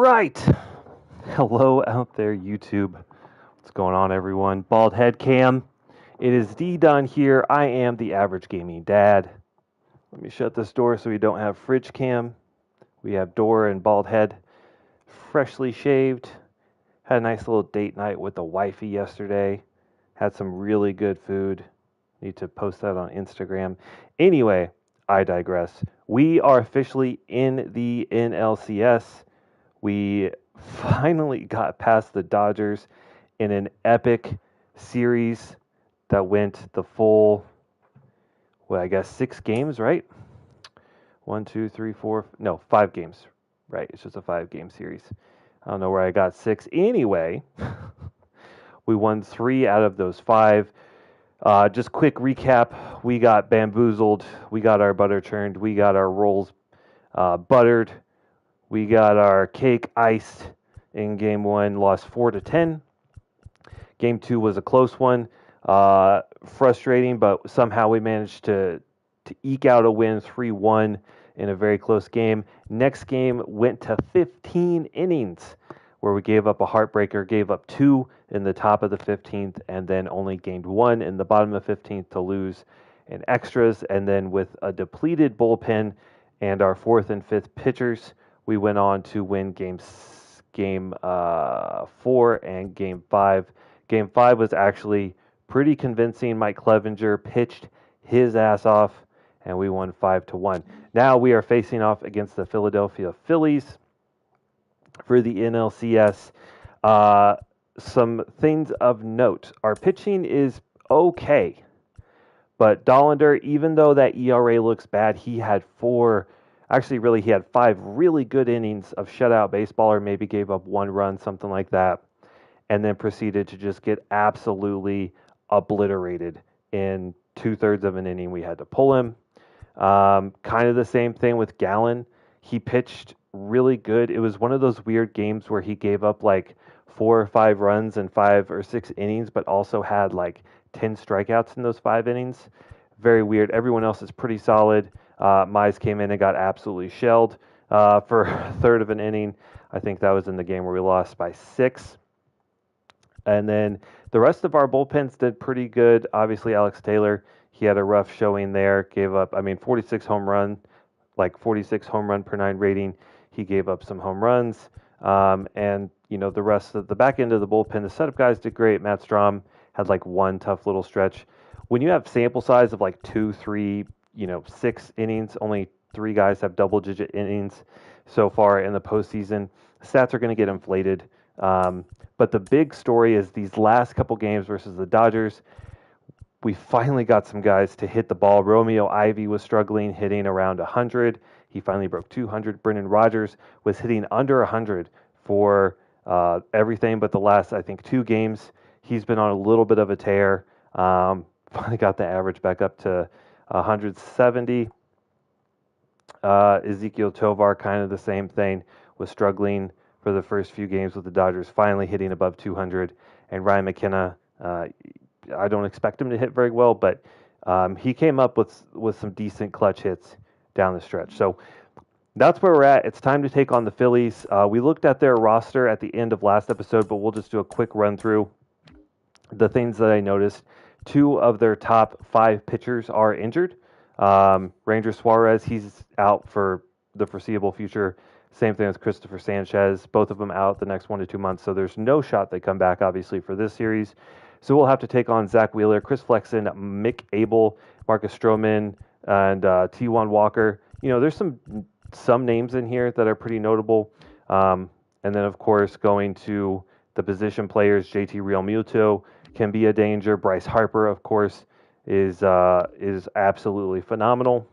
right. Hello out there, YouTube. What's going on, everyone? Bald Head Cam. It is D Dunn here. I am the average gaming dad. Let me shut this door so we don't have fridge cam. We have Dora and Bald Head, freshly shaved. Had a nice little date night with the wifey yesterday. Had some really good food. Need to post that on Instagram. Anyway, I digress. We are officially in the NLCS. We finally got past the Dodgers in an epic series that went the full, well, I guess 6 games, right? 1, 2, 3, 4, no, 5 games, right? It's just a 5 game series. I don't know where I got 6. Anyway, we won 3 out of those 5. Just quick recap: we got bamboozled, we got our butter churned, we got our rolls buttered. We got our cake iced in game 1, lost 4-10. Game 2 was a close one, frustrating, but somehow we managed to eke out a win, 3-1 in a very close game. Next game went to 15 innings, where we gave up a heartbreaker, gave up 2 in the top of the 15th, and then only gained 1 in the bottom of the 15th to lose in extras. And then with a depleted bullpen and our 4th and 5th pitchers, we went on to win game 4 and game 5. Game 5 was actually pretty convincing. Mike Clevenger pitched his ass off, and we won 5-1. Now we are facing off against the Philadelphia Phillies for the NLCS. Some things of note. Our pitching is okay, but Dollander, even though that ERA looks bad, he had 5 really good innings of shutout baseball, or maybe gave up 1 run, something like that, and then proceeded to just get absolutely obliterated in 2/3 of an inning. We had to pull him. Kind of the same thing with Gallen. He pitched really good. It was one of those weird games where he gave up like 4 or 5 runs in 5 or 6 innings, but also had like 10 strikeouts in those 5 innings. Very weird. Everyone else is pretty solid. Mize came in and got absolutely shelled for a third of an inning. I think that was in the game where we lost by 6. And then the rest of our bullpens did pretty good. Obviously, Alex Taylor, he had a rough showing there. Gave up, 46 home run per 9 rating. He gave up some home runs. And, the rest of the back end of the bullpen, the setup guys did great. Matt Strom had like 1 tough little stretch. When you have sample size of like 2, 3, 6 innings, only 3 guys have double-digit innings so far in the postseason. Stats are going to get inflated. But the big story is these last couple games versus the Dodgers, we finally got some guys to hit the ball. Romeo Ivy was struggling, hitting around 100. He finally broke 200. Brendan Rodgers was hitting under 100 for everything but the last, I think, 2 games. He's been on a little bit of a tear. Finally got the average back up to 170. Ezekiel Tovar, kind of the same thing, was struggling for the first few games with the Dodgers, finally hitting above 200. And Ryan McKenna, I don't expect him to hit very well, but he came up with some decent clutch hits down the stretch. So that's where we're at. It's time to take on the Phillies. We looked at their roster at the end of last episode, but we'll just do a quick run through the things that I noticed. 2 of their top 5 pitchers are injured. Ranger Suarez, he's out for the foreseeable future. Same thing as Christopher Sanchez. Both of them out the next 1 to 2 months. So there's no shot they come back, obviously, for this series. So we'll have to take on Zach Wheeler, Chris Flexen, Mick Abel, Marcus Stroman, and T1 Walker. There's some names in here that are pretty notable. And then, of course, going to the position players, JT Realmuto can be a danger. Bryce Harper, of course, is absolutely phenomenal.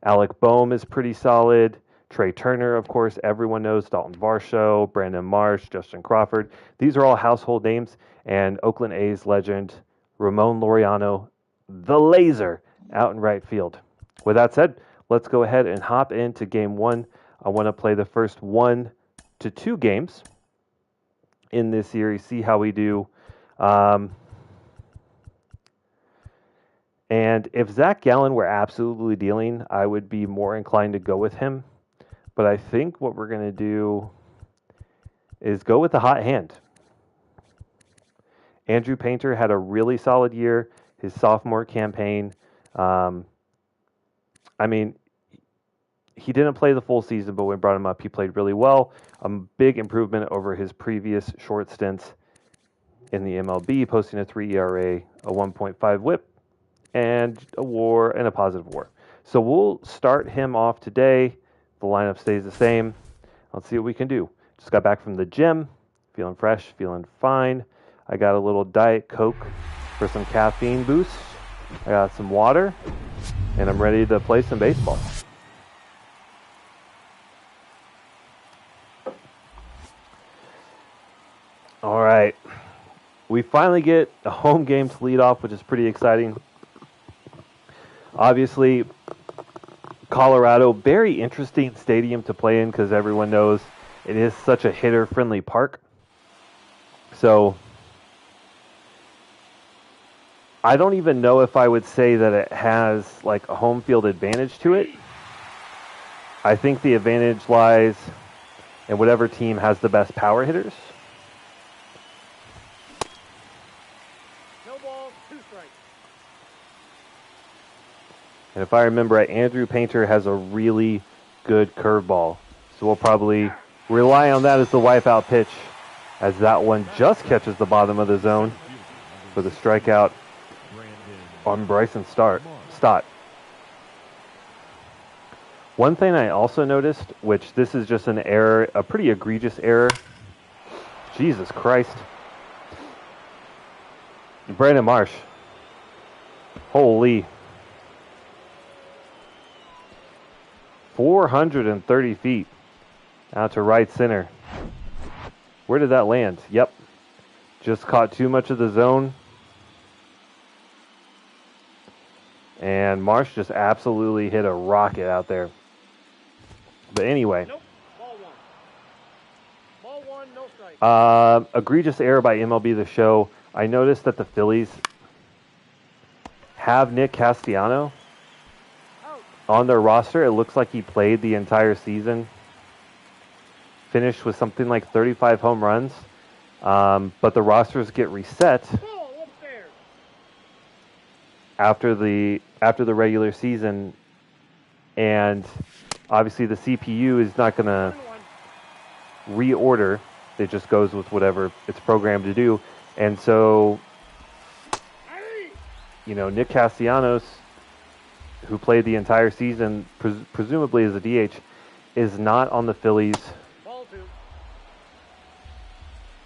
Alec Boehm is pretty solid. Trey Turner, of course, everyone knows. Dalton Varsho, Brandon Marsh, Justin Crawford. These are all household names. And Oakland A's legend, Ramon Laureano, the laser, out in right field. With that said, let's go ahead and hop into game 1. I want to play the first 1 to 2 games in this series, see how we do. And if Zach Gallen were absolutely dealing, I would be more inclined to go with him. But I think what we're going to do is go with the hot hand. Andrew Painter had a really solid year, his sophomore campaign. I mean, he didn't play the full season, but when we brought him up, he played really well. A big improvement over his previous short stints in the MLB, posting a 3 ERA, a 1.5 WHIP, and a WAR and a positive WAR. So we'll start him off today. The lineup stays the same. Let's see what we can do. Just got back from the gym, feeling fresh, feeling fine. I got a little Diet Coke for some caffeine boost. I got some water, and I'm ready to play some baseball. All right. We finally get a home game to lead off, which is pretty exciting. Obviously, Colorado, very interesting stadium to play in because everyone knows it is such a hitter-friendly park. So, I don't even know if I would say that it has like a home field advantage to it. I think the advantage lies in whatever team has the best power hitters. No ball, 2 strikes. And if I remember right, Andrew Painter has a really good curveball. So we'll probably rely on that as the wipeout pitch, as that one just catches the bottom of the zone for the strikeout on Bryson Stott. One thing I also noticed, which this is just an error, a pretty egregious error. Jesus Christ. Brandon Marsh. Holy. 430 feet out to right center. Where did that land? Yep. Just caught too much of the zone. And Marsh just absolutely hit a rocket out there. But anyway. Nope. Ball 1. Ball 1, no strike. Egregious error by MLB The Show. I noticed that the Phillies have Nick Castellanos on their roster. It looks like he played the entire season. Finished with something like 35 home runs. But the rosters get reset after the regular season, and obviously the CPU is not going to reorder. It just goes with whatever it's programmed to do. And so, Nick Castellanos, who played the entire season, presumably as a DH, is not on the Phillies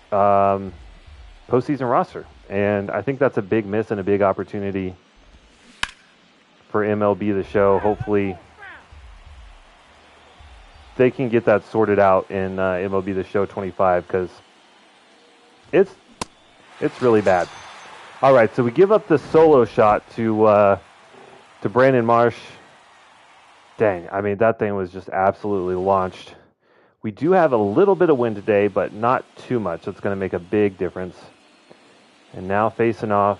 postseason roster. And I think that's a big miss and a big opportunity for MLB The Show. Hopefully they can get that sorted out in MLB The Show 25, because it's really bad. All right, so we give up the solo shot to Brandon Marsh. Dang, I mean, that thing was just absolutely launched. We do have a little bit of wind today, but not too much. It's going to make a big difference. And now facing off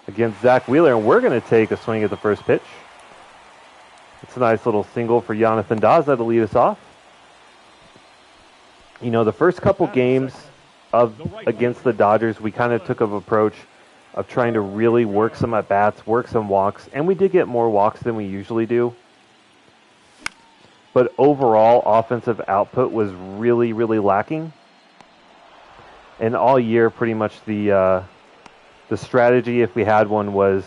against Zach Wheeler, and we're going to take a swing at the first pitch. It's a nice little single for Jonathan Daza to lead us off. The first couple games against the Dodgers, we kind of took an approach of trying to really work some at-bats, work some walks, and we did get more walks than we usually do. But overall, offensive output was really, really lacking. And all year, pretty much the strategy, if we had one, was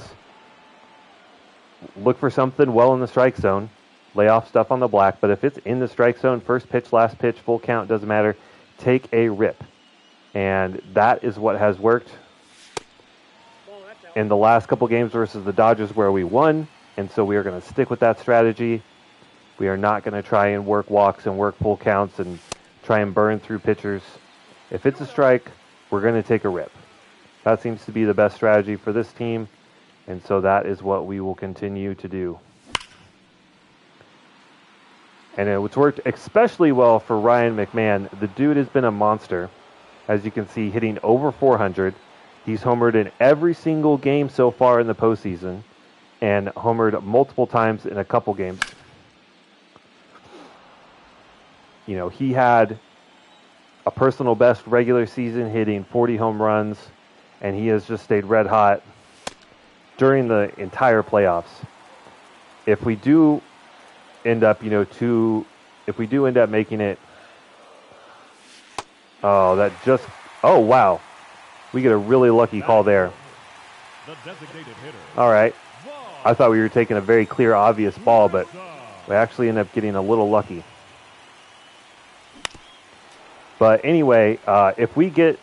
look for something well in the strike zone, lay off stuff on the black, but if it's in the strike zone, first pitch, last pitch, full count, doesn't matter, take a rip. And that is what has worked in the last couple games versus the Dodgers, where we won, and so we are going to stick with that strategy. We are not going to try and work walks and work full counts and try and burn through pitchers. If it's a strike, we're going to take a rip. That seems to be the best strategy for this team, and so that is what we will continue to do. And it's worked especially well for Ryan McMahon. The dude has been a monster, as you can see, hitting over 400. He's homered in every single game so far in the postseason, and homered multiple times in a couple games. He had a personal best regular season, hitting 40 home runs, and he has just stayed red hot during the entire playoffs. If we do end up, if we do end up making it, oh wow, we get a really lucky call there. All right, I thought we were taking a very clear, obvious ball, but we actually end up getting a little lucky. But anyway, if we get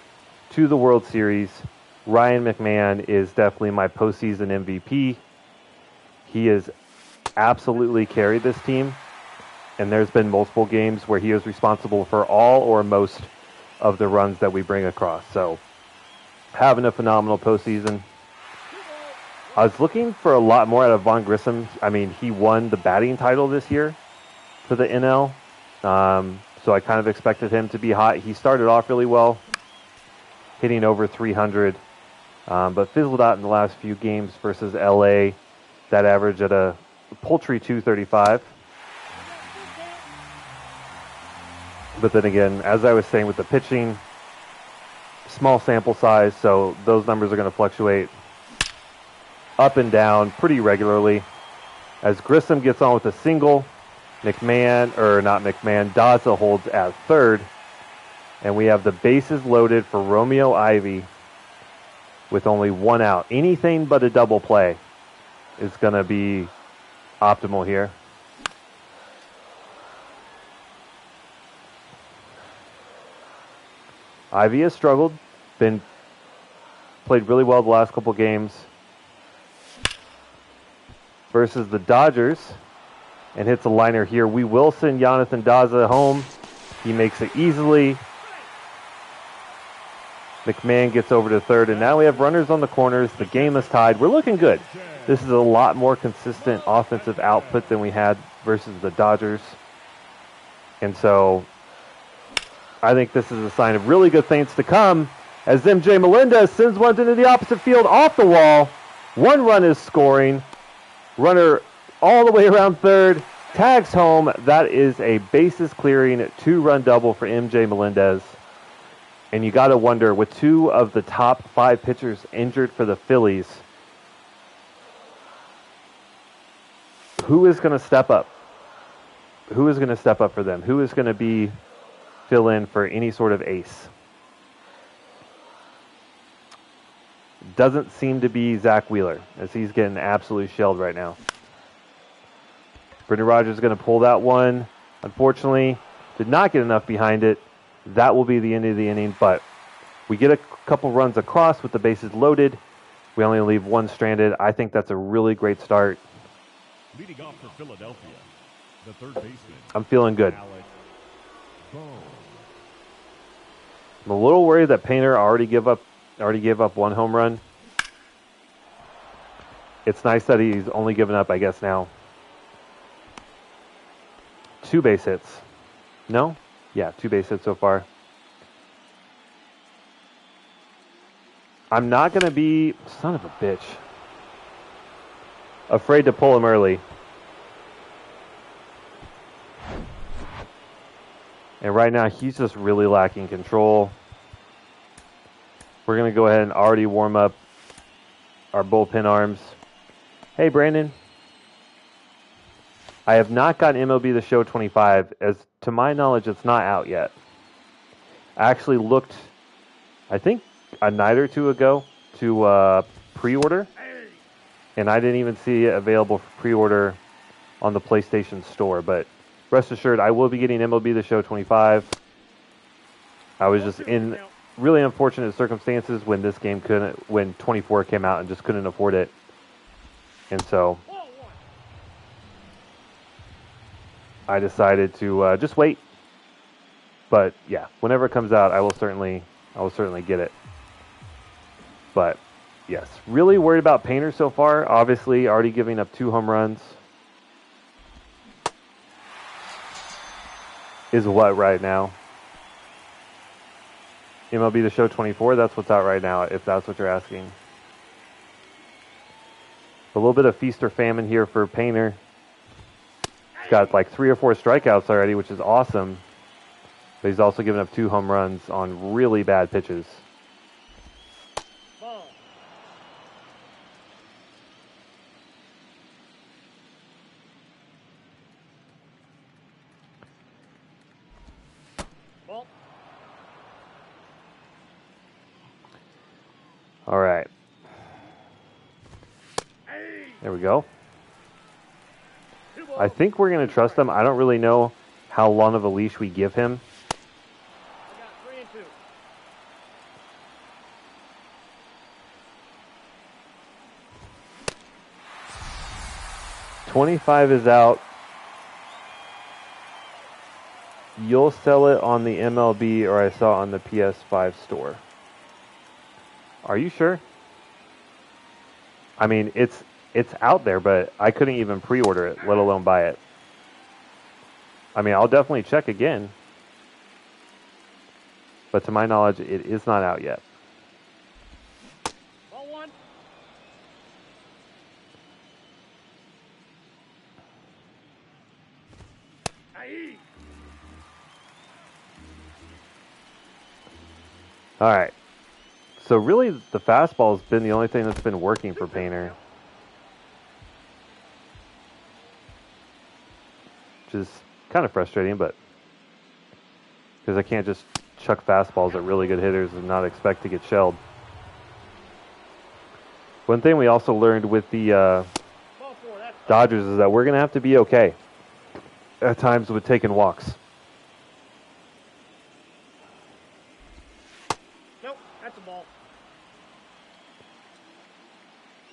to the World Series, Ryan McMahon is definitely my postseason MVP. He has absolutely carried this team, and there's been multiple games where he is responsible for all or most of the runs that we bring across. So, having a phenomenal postseason. I was looking for a lot more out of Vaughn Grissom. I mean, he won the batting title this year for the NL. So I kind of expected him to be hot. He started off really well, hitting over 300, but fizzled out in the last few games versus LA. That average at a paltry 235. But then again, as I was saying with the pitching, small sample size, so those numbers are going to fluctuate up and down pretty regularly. As Grissom gets on with a single, Daza holds at third, and we have the bases loaded for Romeo Ivy with only one out. Anything but a double play is going to be optimal here. Ivy has struggled, played really well the last couple games versus the Dodgers, and hits a liner here. We will send Jonathan Daza home. He makes it easily. McMahon gets over to third, and now we have runners on the corners. The game is tied. We're looking good. This is a lot more consistent offensive output than we had versus the Dodgers. And so I think this is a sign of really good things to come as MJ Melendez sends one into the opposite field off the wall. One run is scoring. Runner all the way around third, tags home. That is a bases clearing 2-run double for MJ Melendez. And you got to wonder, with 2 of the top 5 pitchers injured for the Phillies, who is going to step up? Who is going to step up for them? Who is going to fill in for any sort of ace? Doesn't seem to be Zach Wheeler, as he's getting absolutely shelled right now. Brendan Rodgers is going to pull that one. Unfortunately, did not get enough behind it. That will be the end of the inning, but we get a couple runs across with the bases loaded. We only leave one stranded. I think that's a really great start. Leading off for Philadelphia, the third baseman. I'm feeling good. I'm a little worried that Painter already gave up one home run. It's nice that he's only given up, I guess, now 2 base hits. No? Yeah, 2 base hits so far. I'm not going to be, son of a bitch, afraid to pull him early. And right now, he's just really lacking control. We're going to go ahead and already warm up our bullpen arms. Hey, Brandon. I have not gotten MLB The Show 25. As to my knowledge, it's not out yet. I actually looked, I think, a night or two ago to pre-order, and I didn't even see it available for pre-order on the PlayStation Store. But rest assured, I will be getting MLB The Show 25. I was just in really unfortunate circumstances when when 24 came out, and just couldn't afford it. And so I decided to just wait. But yeah, whenever it comes out, I will certainly get it. But yes, really worried about Painter so far. Obviously, already giving up 2 home runs. Is what right now? MLB The Show 24, that's what's out right now, if that's what you're asking. A little bit of feast or famine here for Painter. He's got like 3 or 4 strikeouts already, which is awesome. But he's also given up 2 home runs on really bad pitches. Ball. Ball. All right. There we go. I think we're going to trust him. I don't really know how long of a leash we give him. I got 3 and 2. 25 is out. You'll sell it on the MLB, or I saw on the PS5 store. Are you sure? I mean, it's out there, but I couldn't even pre-order it, let alone buy it. I mean, I'll definitely check again. But to my knowledge, it is not out yet. Ball 1. Aye. All right. So really, the fastball has been the only thing that's been working for Painter. Which is kind of frustrating, but because I can't just chuck fastballs at really good hitters and not expect to get shelled. One thing we also learned with the Ball 4. That's Dodgers is that we're going to have to be okay at times with taking walks. nope. That's a ball.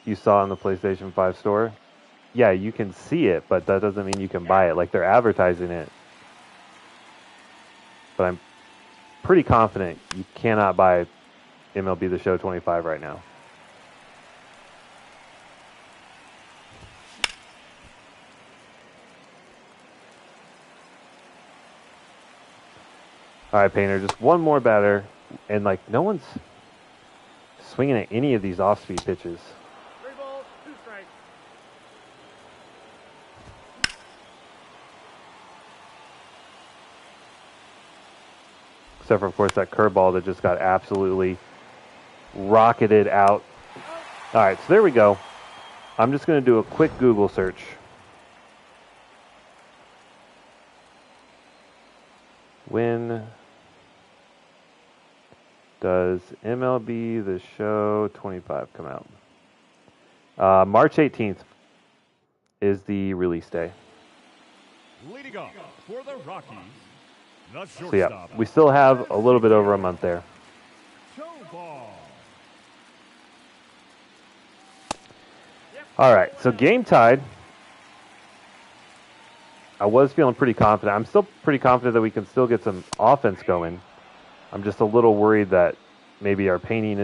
You saw in the PlayStation 5 store. Yeah, you can see it, but that doesn't mean you can buy it. Like, they're advertising it. But I'm pretty confident you cannot buy MLB The Show 25 right now. All right, Painter, just one more batter. And, like, no one's swinging at any of these off-speed pitches. 3 balls, 2 strikes. Except for, of course, that curveball that just got absolutely rocketed out. All right, so there we go. I'm just going to do a quick Google search. When does MLB The Show 25 come out? March 18th is the release day. Leading off for the Rockies, the So yeah, shortstop. we still have a little bit over a month there. Show ball. All right, so game tied. I was feeling pretty confident. I'm still pretty confident that we can still get some offense going. I'm just a little worried that maybe our pitching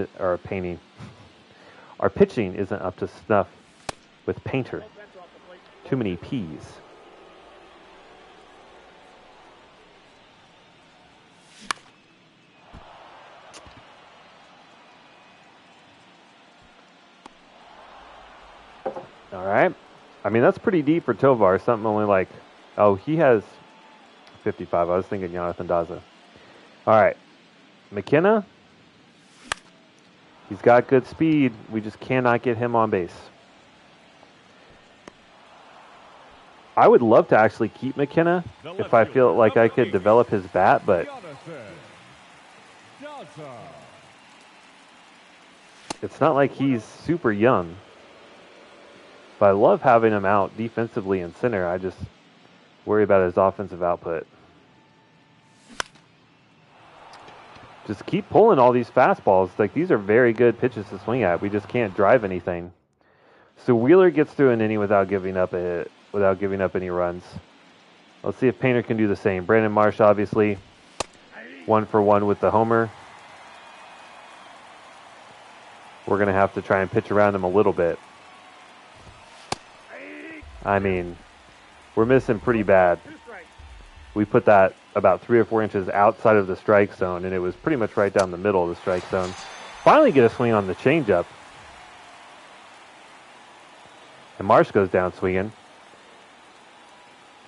isn't up to snuff with Painter. Ball bent off the plate. Too many P's. All right. I mean, that's pretty deep for Tovar. Something only like, oh, he has 55. I was thinking Jonathan Daza. All right. McKenna. He's got good speed. We just cannot get him on base. I would love to actually keep McKenna if I feel like I could develop his bat, but it's not like he's super young. But I love having him out defensively in center. I just worry about his offensive output. Just keep pulling all these fastballs. Like, these are very good pitches to swing at. We just can't drive anything. So Wheeler gets through an inning without giving up a hit, without giving up any runs. Let's see if Painter can do the same. Brandon Marsh, obviously, 1 for 1 with the homer. We're going to have to try and pitch around him a little bit. I mean, we're missing pretty bad. 2 strikes. We put that about 3 or 4 inches outside of the strike zone, and it was pretty much right down the middle of the strike zone. Finally get a swing on the changeup. And Marsh goes down swinging.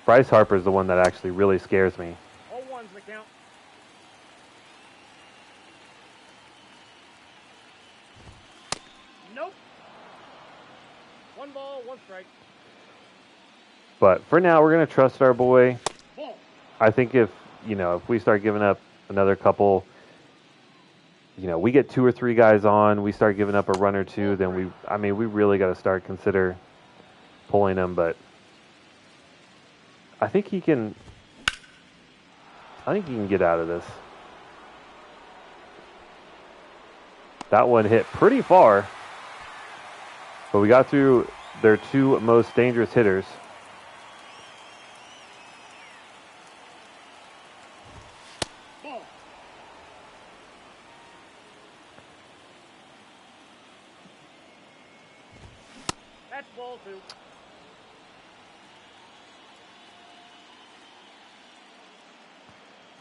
Bryce Harper's the one that actually really scares me. 0-1's the count. Nope. 1 ball, 1 strike. But for now, we're going to trust our boy. Ball. I think if we start giving up another couple, we get 2 or 3 guys on, we start giving up a run or two, then we really got to consider pulling him. But I think he can get out of this. That one hit pretty far, but we got through their 2 most dangerous hitters. Ball. That's ball 2.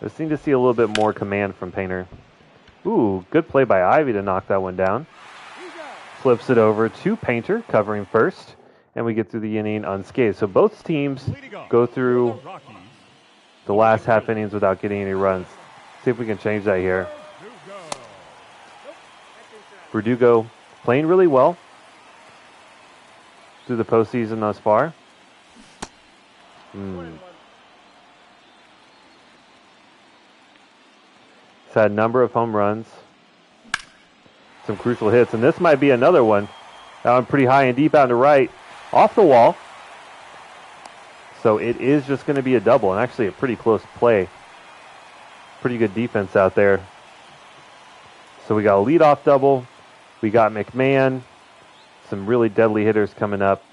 I seem to see a little bit more command from Painter. Ooh, good play by Ivy to knock that one down. Flips it over to Painter, covering first, and we get through the inning unscathed. So both teams go through the last half innings without getting any runs. See if we can change that here. Verdugo playing really well through the postseason thus far. He's had a number of home runs, some crucial hits, and this might be another one. That one pretty high and deep out to right, off the wall. So it is just going to be a double, and actually a pretty close play. Pretty good defense out there. So we got a leadoff double. We got McMahon. Some really deadly hitters coming up.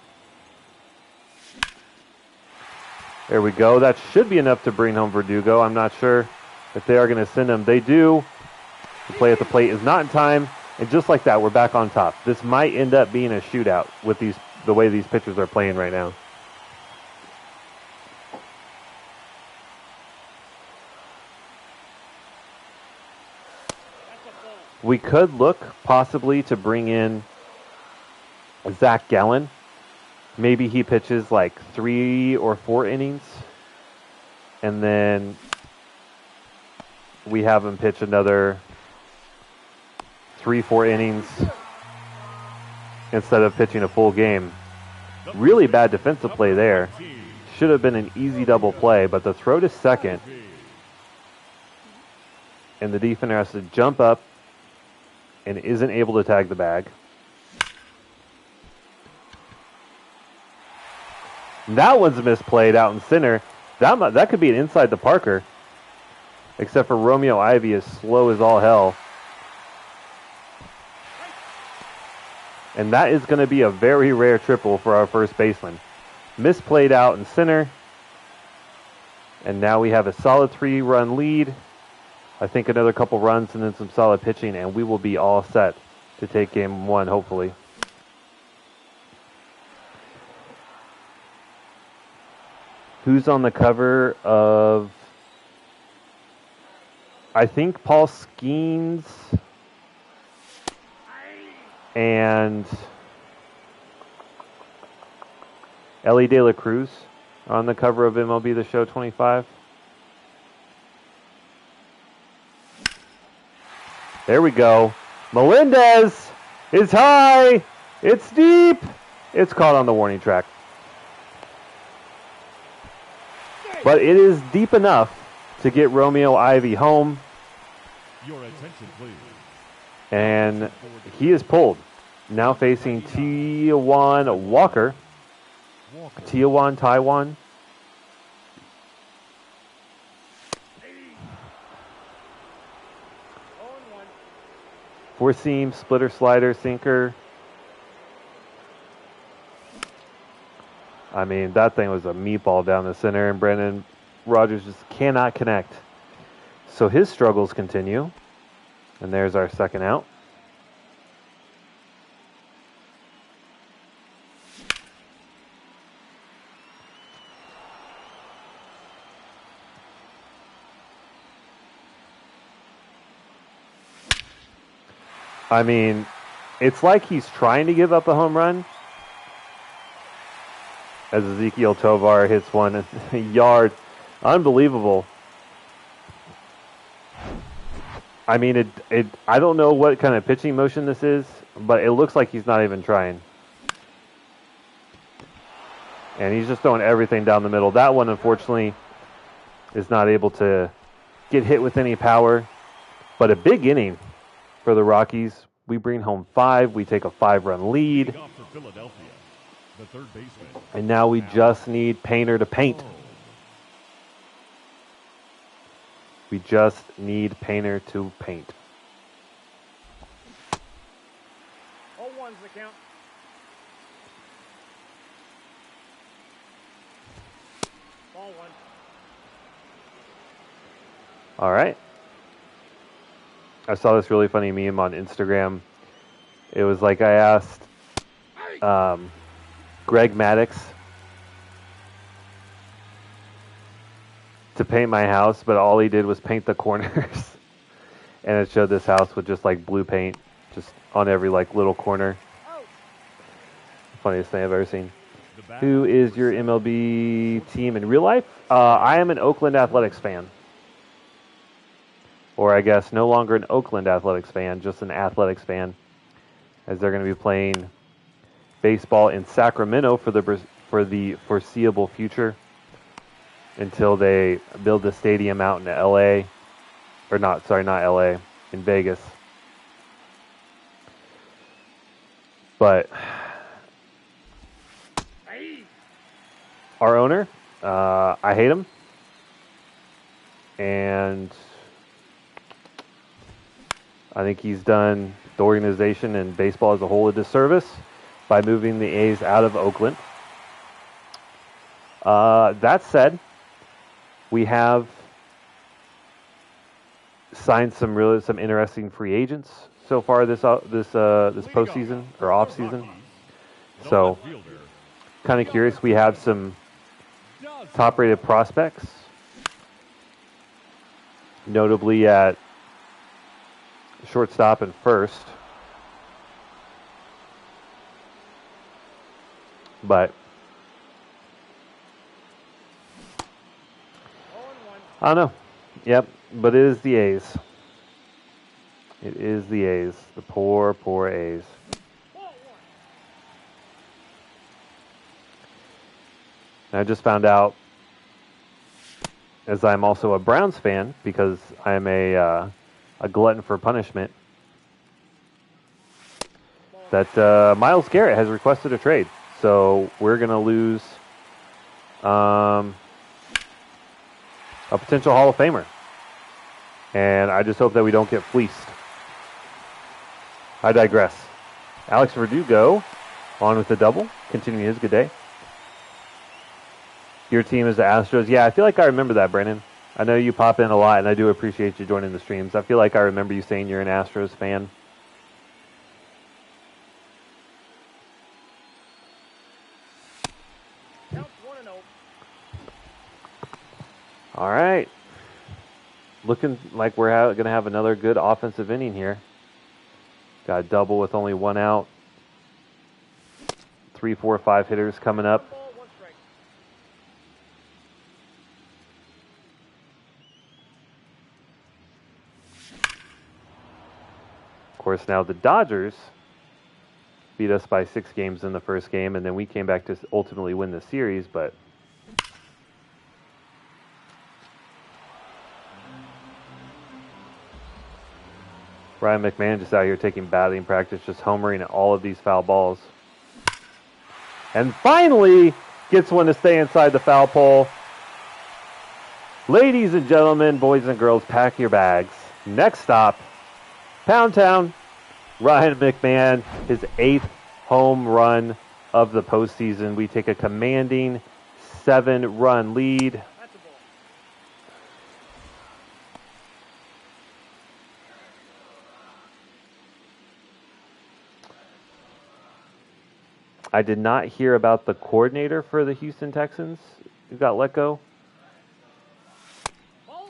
There we go. That should be enough to bring home Verdugo. I'm not sure if they are going to send him. They do. The play at the plate is not in time. And just like that, we're back on top. This might end up being a shootout with the way these pitchers are playing right now. We could look possibly to bring in Zach Gallen. Maybe he pitches like 3 or 4 innings. And then we have him pitch another 3-4 innings instead of pitching a full game. Really bad defensive play there. Should have been an easy double play, but the throw to second, and the defender has to jump up and isn't able to tag the bag. That one's misplayed out in center. That could be an inside the Parker, except for Romeo Ivy is slow as all hell. And that is going to be a very rare triple for our first baseman. Misplayed out in center. And now we have a solid 3-run lead. I think another couple runs and then some solid pitching, and we will be all set to take game 1, hopefully. Who's on the cover of, I think, Paul Skeens and Ellie De La Cruz are on the cover of MLB The Show 25. There we go. Melendez is high. It's deep. It's caught on the warning track. But it is deep enough to get Romeo Ivy home. Your attention, please. And he is pulled. Now facing Tijuan Walker. Tijuan, Taiwan. Four seam, splitter, slider, sinker. I mean, that thing was a meatball down the center, and Brandon Rogers just cannot connect. So his struggles continue. And there's our second out. I mean, it's like he's trying to give up a home run. As Ezekiel Tovar hits one a yard. Unbelievable. I mean, I don't know what kind of pitching motion this is. but it looks like he's not even trying. And he's just throwing everything down the middle. That one, unfortunately, is not able to get hit with any power. But a big inning for the Rockies. We bring home 5. We take a 5-run lead. And now we just need Painter to paint. We just need Painter to paint. 0-1's the count. Ball 1. All right. I saw this really funny meme on Instagram. It was like I asked Greg Maddux to paint my house, but all he did was paint the corners. And it showed this house with just like blue paint just on every like little corner. Funniest thing I've ever seen. Who is your MLB team in real life? I am an Oakland Athletics fan. Or I guess no longer an Oakland Athletics fan, just an Athletics fan, as they're going to be playing baseball in Sacramento for the foreseeable future until they build the stadium out in LA, or not LA, in Vegas. But our owner, I hate him, and I think he's done the organization and baseball as a whole a disservice by moving the A's out of Oakland. That said, we have signed some interesting free agents so far this postseason or off season. So, kind of curious. We have some top-rated prospects, notably at shortstop and first. But I don't know. Yep, but it is the A's. It is the A's. The poor, poor A's. And I just found out, as I'm also a Browns fan, because I'm a glutton for punishment, that Myles Garrett has requested a trade. So we're going to lose a potential Hall of Famer. And I just hope that we don't get fleeced. I digress. Alex Verdugo on with the double, continuing his good day. Your team is the Astros. Yeah, I feel like I remember that, Brandon. I know you pop in a lot, and I do appreciate you joining the streams. I feel like I remember you saying you're an Astros fan. All right. Looking like we're going to have another good offensive inning here. Got a double with only one out. 3, 4, 5 hitters coming up. Of course, now the Dodgers beat us by 6 games in the first game, and then we came back to ultimately win the series, but Ryan McMahon just out here taking batting practice, just homering at all of these foul balls. And finally gets one to stay inside the foul pole. Ladies and gentlemen, boys and girls, pack your bags. Next stop, Pound Town. Ryan McMahon, his 8th home run of the postseason. We take a commanding 7-run lead. I did not hear about the coordinator for the Houston Texans who got let go.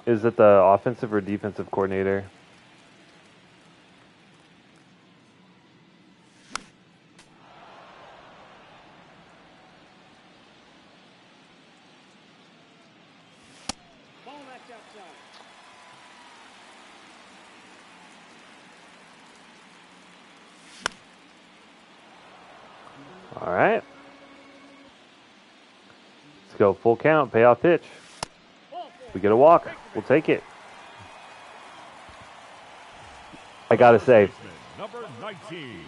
Is it the offensive or defensive coordinator? All right. Let's go full count, payoff pitch. We get a walk. We'll take it. I got to say, Number 19.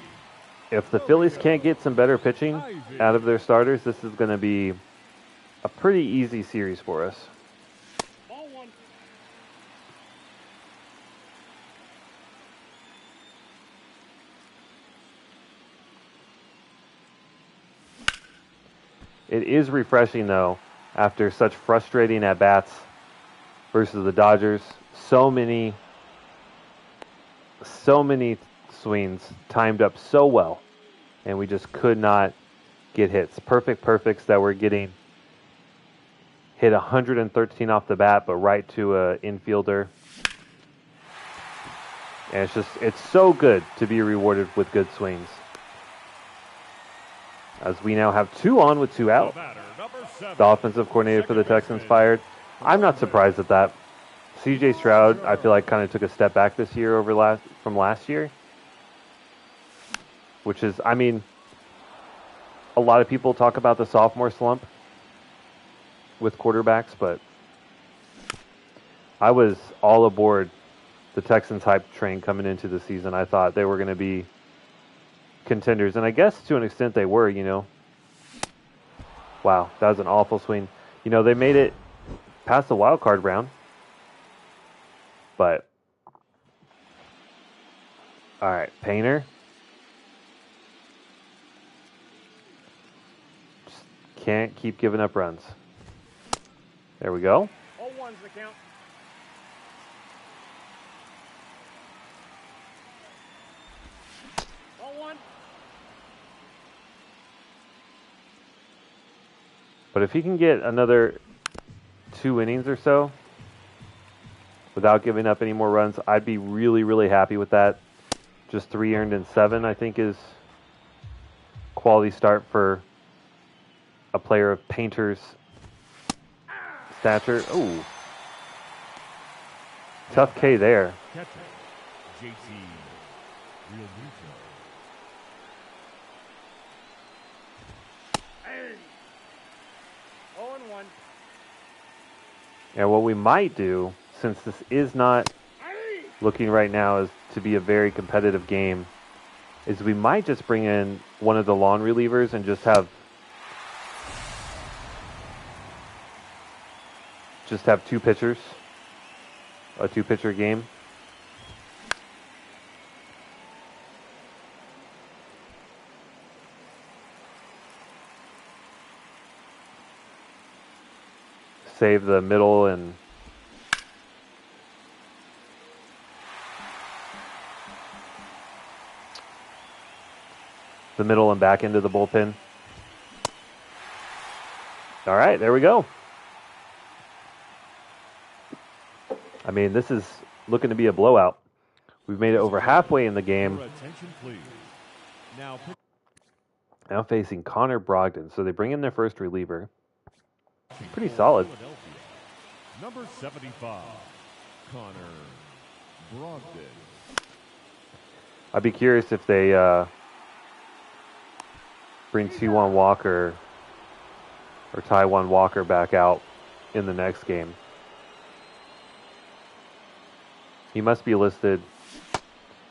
if the Phillies can't get some better pitching out of their starters, this is going to be a pretty easy series for us. Ball one. It is refreshing, though, after such frustrating at-bats versus the Dodgers. So many swings timed up so well, and we just could not get hits. Perfects that we're getting hit 113 off the bat, but right to a infielder. And it's so good to be rewarded with good swings. As we now have 2 on with 2 out. The offensive coordinator for the Texans fired. I'm not surprised at that. CJ Stroud, I feel like, kind of took a step back this year from last year. Which is, I mean, a lot of people talk about the sophomore slump with quarterbacks, but I was all aboard the Texans hype train coming into the season. I thought they were going to be contenders, and I guess to an extent they were, you know. Wow, that was an awful swing. You know, they made it past the wild card round, but all right, Painter. Just can't keep giving up runs. There we go. 0-1's the count. But if he can get another 2 innings or so without giving up any more runs, I'd be really, really happy with that. Just 3 earned in 7, I think, is quality start for a player of Painter's stature. Ooh. Tough K there. Catcher, JT Realmuto. Hey. 0-1. And what we might do, since this is not looking right now as to be a very competitive game, is we might just bring in one of the lawn relievers and just have 2 pitchers, a 2-pitcher game. Save the middle and back into the bullpen. All right, there we go. I mean, this is looking to be a blowout. We've made it over halfway in the game. Attention, please. Now facing Connor Brogdon. So they bring in their first reliever. Pretty solid. Number 75, Connor Brogdon. I'd be curious if they bring T1 Walker or Taiwan Walker back out in the next game. He must be listed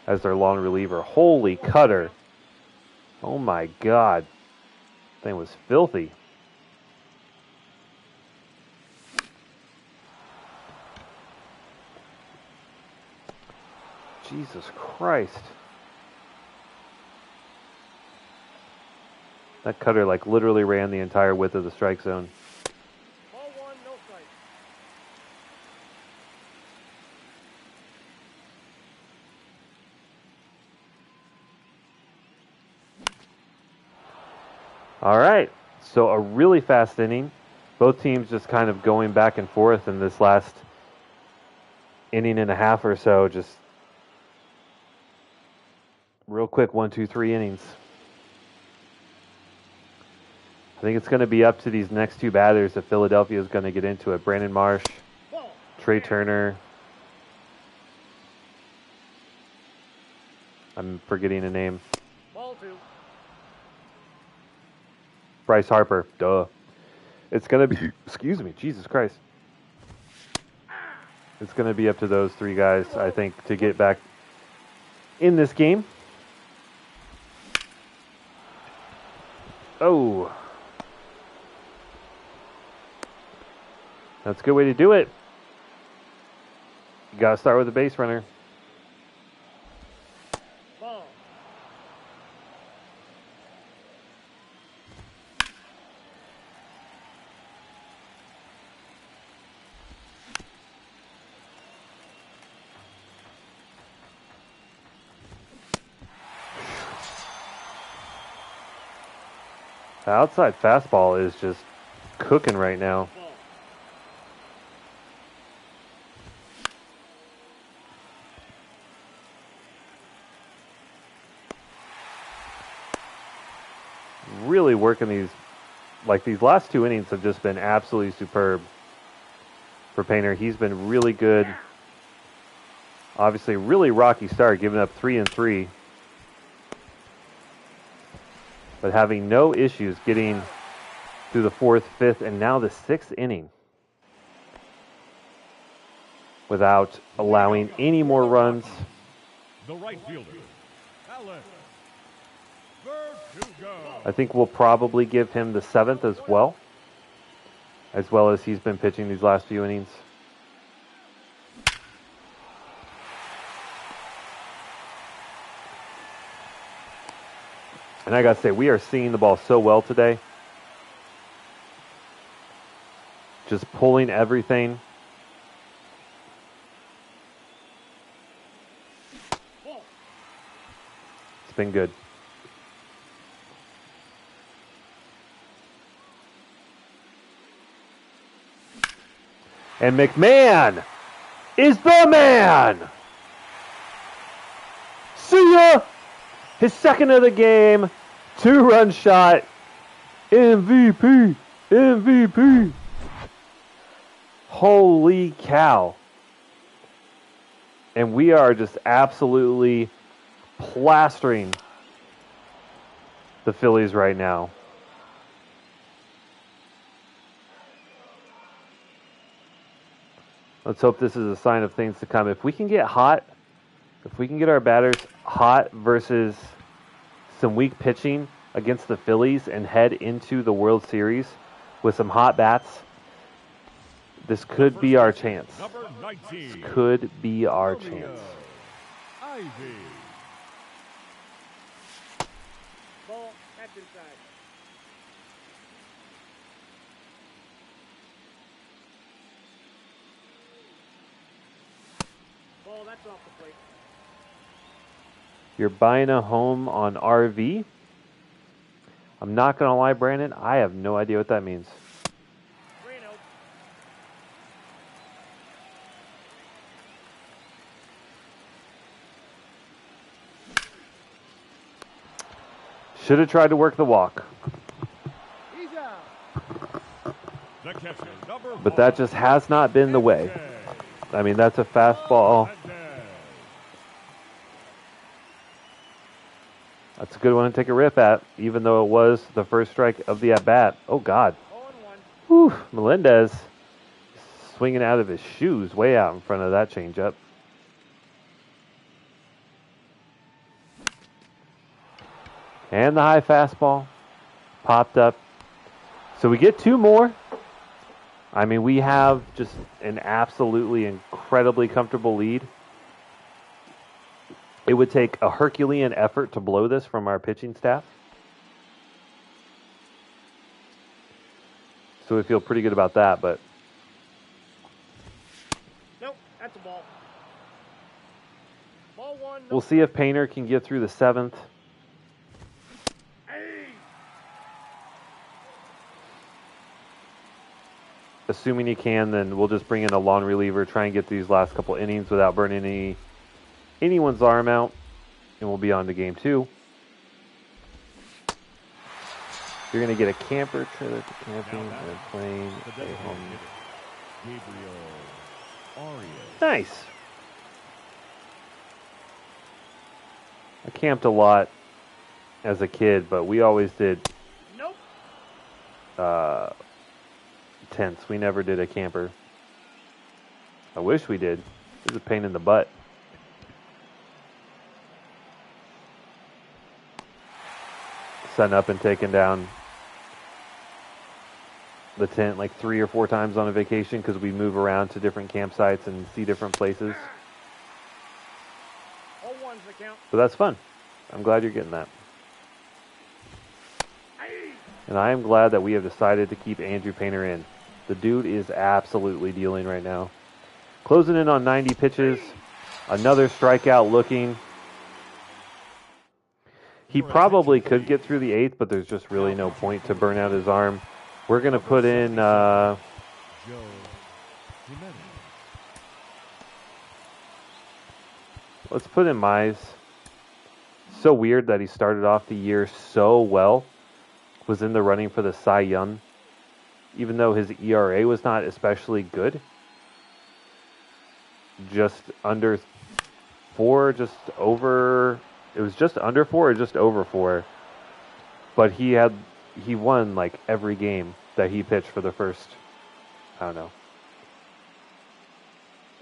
as their long reliever. Holy cutter. Oh my God. Thing was filthy. Jesus Christ. That cutter like literally ran the entire width of the strike zone. Ball one, no strike. All right. So a really fast inning. Both teams just kind of going back and forth in this last inning and a half or so. Just real quick, 1, 2, 3 innings. I think it's going to be up to these next 2 batters if Philadelphia is going to get into it. Brandon Marsh, Trey Turner. I'm forgetting a name. Ball 2. Bryce Harper. Duh. It's going to be, excuse me, Jesus Christ. It's going to be up to those three guys, I think, to get back in this game. Oh. That's a good way to do it. You got to start with a base runner. Ball. The outside fastball is just cooking right now. Ball. Really working these, like these last 2 innings have just been absolutely superb for Painter. He's been really good. Obviously, really rocky start, giving up 3 and 3. But having no issues getting through the 4th, 5th, and now the 6th inning without allowing any more runs. The right fielder, Alex Verdugo. I think we'll probably give him the 7th as well as he's been pitching these last few innings. And I got to say, we are seeing the ball so well today. Just pulling everything. It's been good. And McMahon is the man. See ya. His second of the game. 2-run shot. MVP. MVP. Holy cow. And we are just absolutely plastering the Phillies right now. Let's hope this is a sign of things to come. If we can get hot, if we can get our batters hot versus some weak pitching against the Phillies and head into the World Series with some hot bats, this could be our chance. Number 19. This could be our chance. Ivy. Ball. That's inside. Ball. That's off the plate. You're buying a home on RV? I'm not going to lie, Brandon. I have no idea what that means. Reno. Should have tried to work the walk. He's out. The catcher, number But that just has not been the way. I mean, that's a fastball. That's a good one to take a rip at, even though it was the first strike of the at-bat. Oh, God. 0-1. Whew, Melendez swinging out of his shoes way out in front of that changeup. And the high fastball popped up. So we get 2 more. I mean, we have just an absolutely incredibly comfortable lead. It would take a Herculean effort to blow this from our pitching staff. So we feel pretty good about that, but Nope. That's a ball. Ball 1. we'll see if Painter can get through the 7th. Hey. Assuming he can, then we'll just bring in a long reliever, try and get these last couple innings without burning anyone's arm out, and we'll be on to game 2. You're going to get a camper trailer to camping and a plane. The A designated home. hitter, Gabriel Arias. Nice. I camped a lot as a kid, but we always did Nope. tents. We never did a camper. I wish we did. It was a pain in the butt. Setting up and taking down the tent like 3 or 4 times on a vacation because we move around to different campsites and see different places. All ones the count. So that's fun. I'm glad you're getting that. And I am glad that we have decided to keep Andrew Painter in. The dude is absolutely dealing right now. Closing in on 90 pitches. Another strikeout looking. He probably could get through the 8th, but there's just really no point to burn out his arm. We're going to put in... let's put in Mize. So weird that he started off the year so well. Was in the running for the Cy Young. Even though his ERA was not especially good. Just under 4, just over... It was just under 4 or just over 4. But he won like every game that he pitched for the first, I don't know,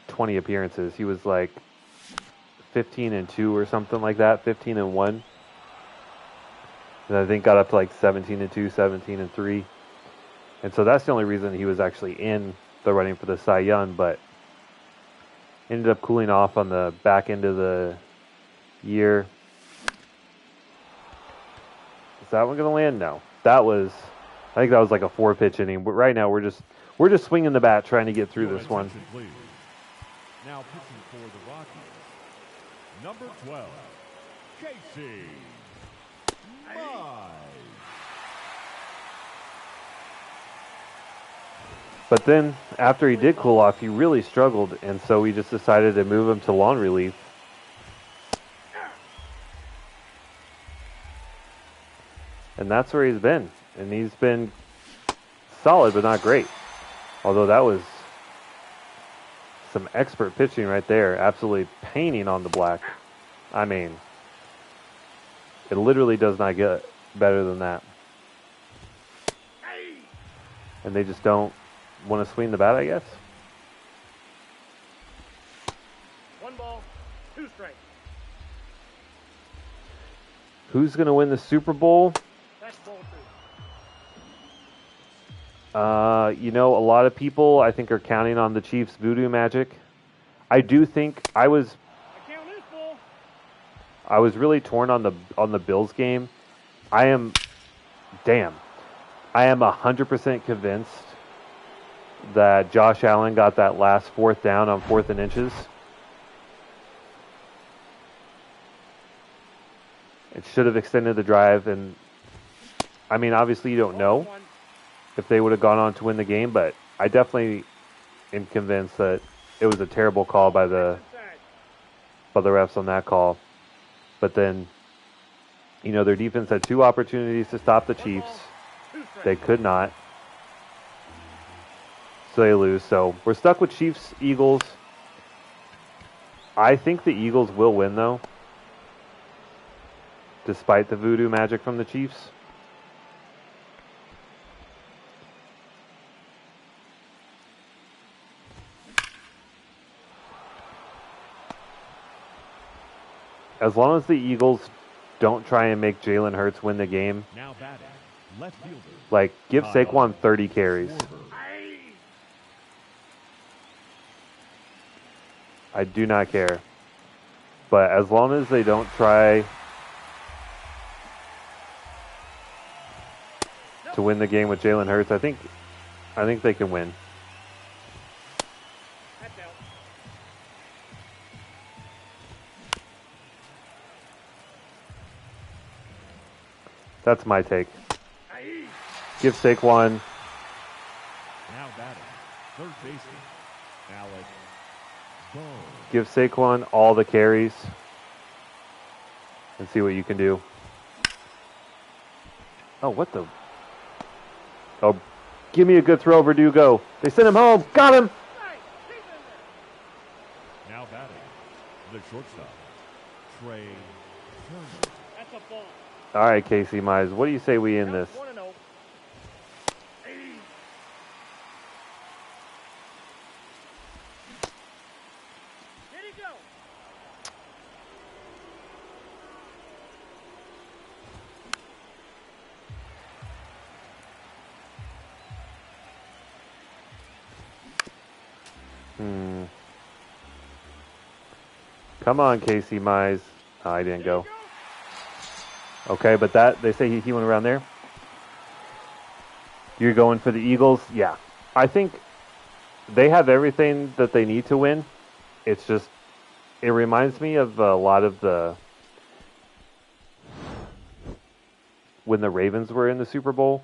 20 appearances. He was like 15-2 or something like that, 15-1. And I think got up to like 17-2, 17-3. And so that's the only reason he was actually in the running for the Cy Young, but ended up cooling off on the back end of the year. Is that one going to land? No. I think that was like a 4-pitch inning. But right now we're just swinging the bat, trying to get through this one. Please. Now pitching for the Rockies, number 12, Casey Mize. But then after he did cool off, he really struggled, and so we just decided to move him to lawn relief. And that's where he's been. And he's been solid, but not great. Although that was some expert pitching right there. Absolutely painting on the black. I mean, it literally does not get better than that. And they just don't want to swing the bat, I guess. 1 ball, 2 strikes. Who's going to win the Super Bowl? That's ball 2. A lot of people, I think, are counting on the Chiefs' voodoo magic. I do think I was really torn on the Bills game. I am 100% convinced that Josh Allen got that last 4th down on 4th and inches. It should have extended the drive, and I mean, obviously you don't know if they would have gone on to win the game, but I definitely am convinced that it was a terrible call by the refs on that call. But then, their defense had 2 opportunities to stop the Chiefs. They could not. So they lose. So we're stuck with Chiefs, Eagles. I think the Eagles will win, though, despite the voodoo magic from the Chiefs. As long as the Eagles don't try and make Jalen Hurts win the game, Now batting, left fielder, like, give Saquon 30 carries. I do not care. But as long as they don't try to win the game with Jalen Hurts, I think they can win. That's out. That's my take. Give Saquon. now batting, third baseman, Alex Bowe. Give Saquon all the carries and see what you can do. Oh, what the? Oh, give me a good throw, Verdugo. They sent him home. Got him. Now batting, the shortstop, Trey Turner. That's a ball. All right, Casey Mize, what do you say we end this? 1-0. Come on, Casey Mize. Oh, I didn't go. Okay, but that they say he went around there. You're going for the Eagles? Yeah. I think they have everything that they need to win. It's just, it reminds me of a lot of when the Ravens were in the Super Bowl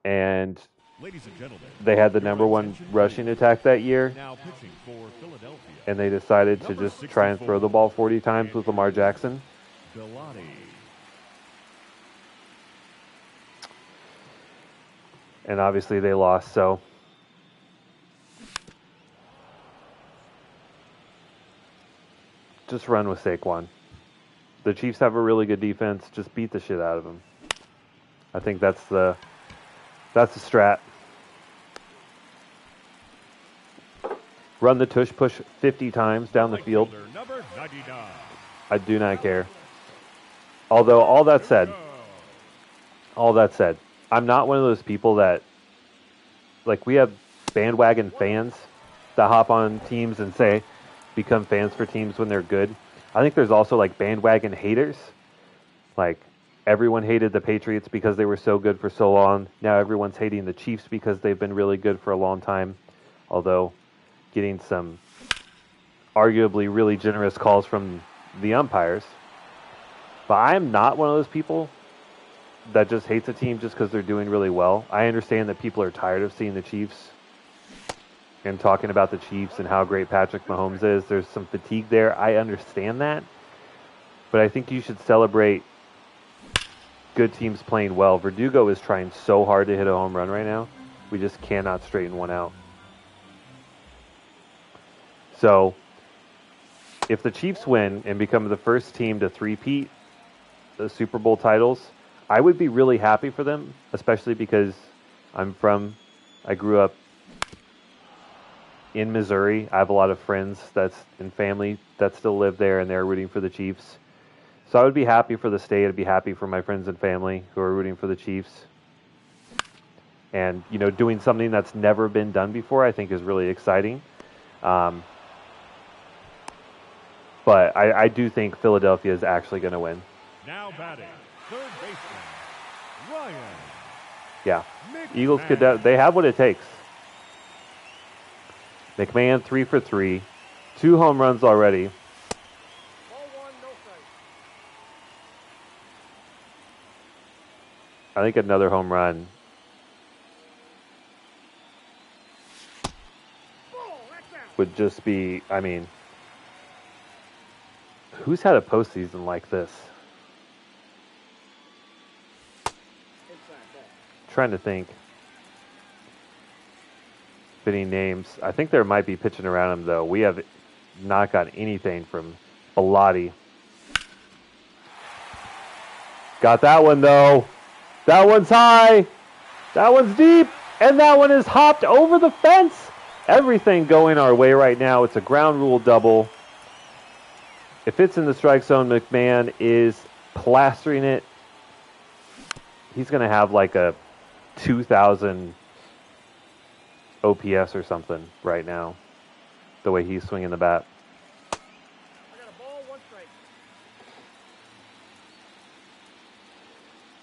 and Ladies and gentlemen, they had the number one rushing attack that year, now pitching for Philadelphia, and they decided to just try and throw the ball 40 times with Lamar Jackson. Bellotti. And obviously they lost, so just run with Saquon. The Chiefs have a really good defense. Just beat the shit out of them. I think that's the strat. Run the tush push 50 times down the field. Number 99. I do not care. Although all that said, I'm not one of those people that, like, we have bandwagon fans that hop on teams and say, become fans for teams when they're good. I think there's also, like, bandwagon haters. Like, everyone hated the Patriots because they were so good for so long. Now everyone's hating the Chiefs because they've been really good for a long time. Although, getting some arguably really generous calls from the umpires. But I'm not one of those people that just hates a team just because they're doing really well. I understand that people are tired of seeing the Chiefs and talking about the Chiefs and how great Patrick Mahomes is. There's some fatigue there. I understand that. But I think you should celebrate good teams playing well. Verdugo is trying so hard to hit a home run right now. We just cannot straighten one out. So, if the Chiefs win and become the first team to three-peat the Super Bowl titles, I would be really happy for them, especially because I grew up in Missouri. I have a lot of friends and family that still live there, and they're rooting for the Chiefs. So I would be happy for the state. I'd be happy for my friends and family who are rooting for the Chiefs. And, doing something that's never been done before, I think is really exciting. But I do think Philadelphia is actually going to win. Now batting, third baseman, Ryan. Yeah. McMahon. Eagles they have what it takes. McMahon 3 for 3. 2 home runs already. Ball one, no strike. I think another home run. Ball, that's out. Would just be, who's had a postseason like this? Inside ball. Trying to think. Fitting names. I think there might be pitching around him, though. We have not got anything from Bellotti. Got that one, though. That one's high. That one's deep. And that one is hopped over the fence. Everything going our way right now. It's a ground rule double. If it's in the strike zone, McMahon is plastering it. He's going to have like a 2,000 OPS or something right now, the way he's swinging the bat. I got a ball, one strike.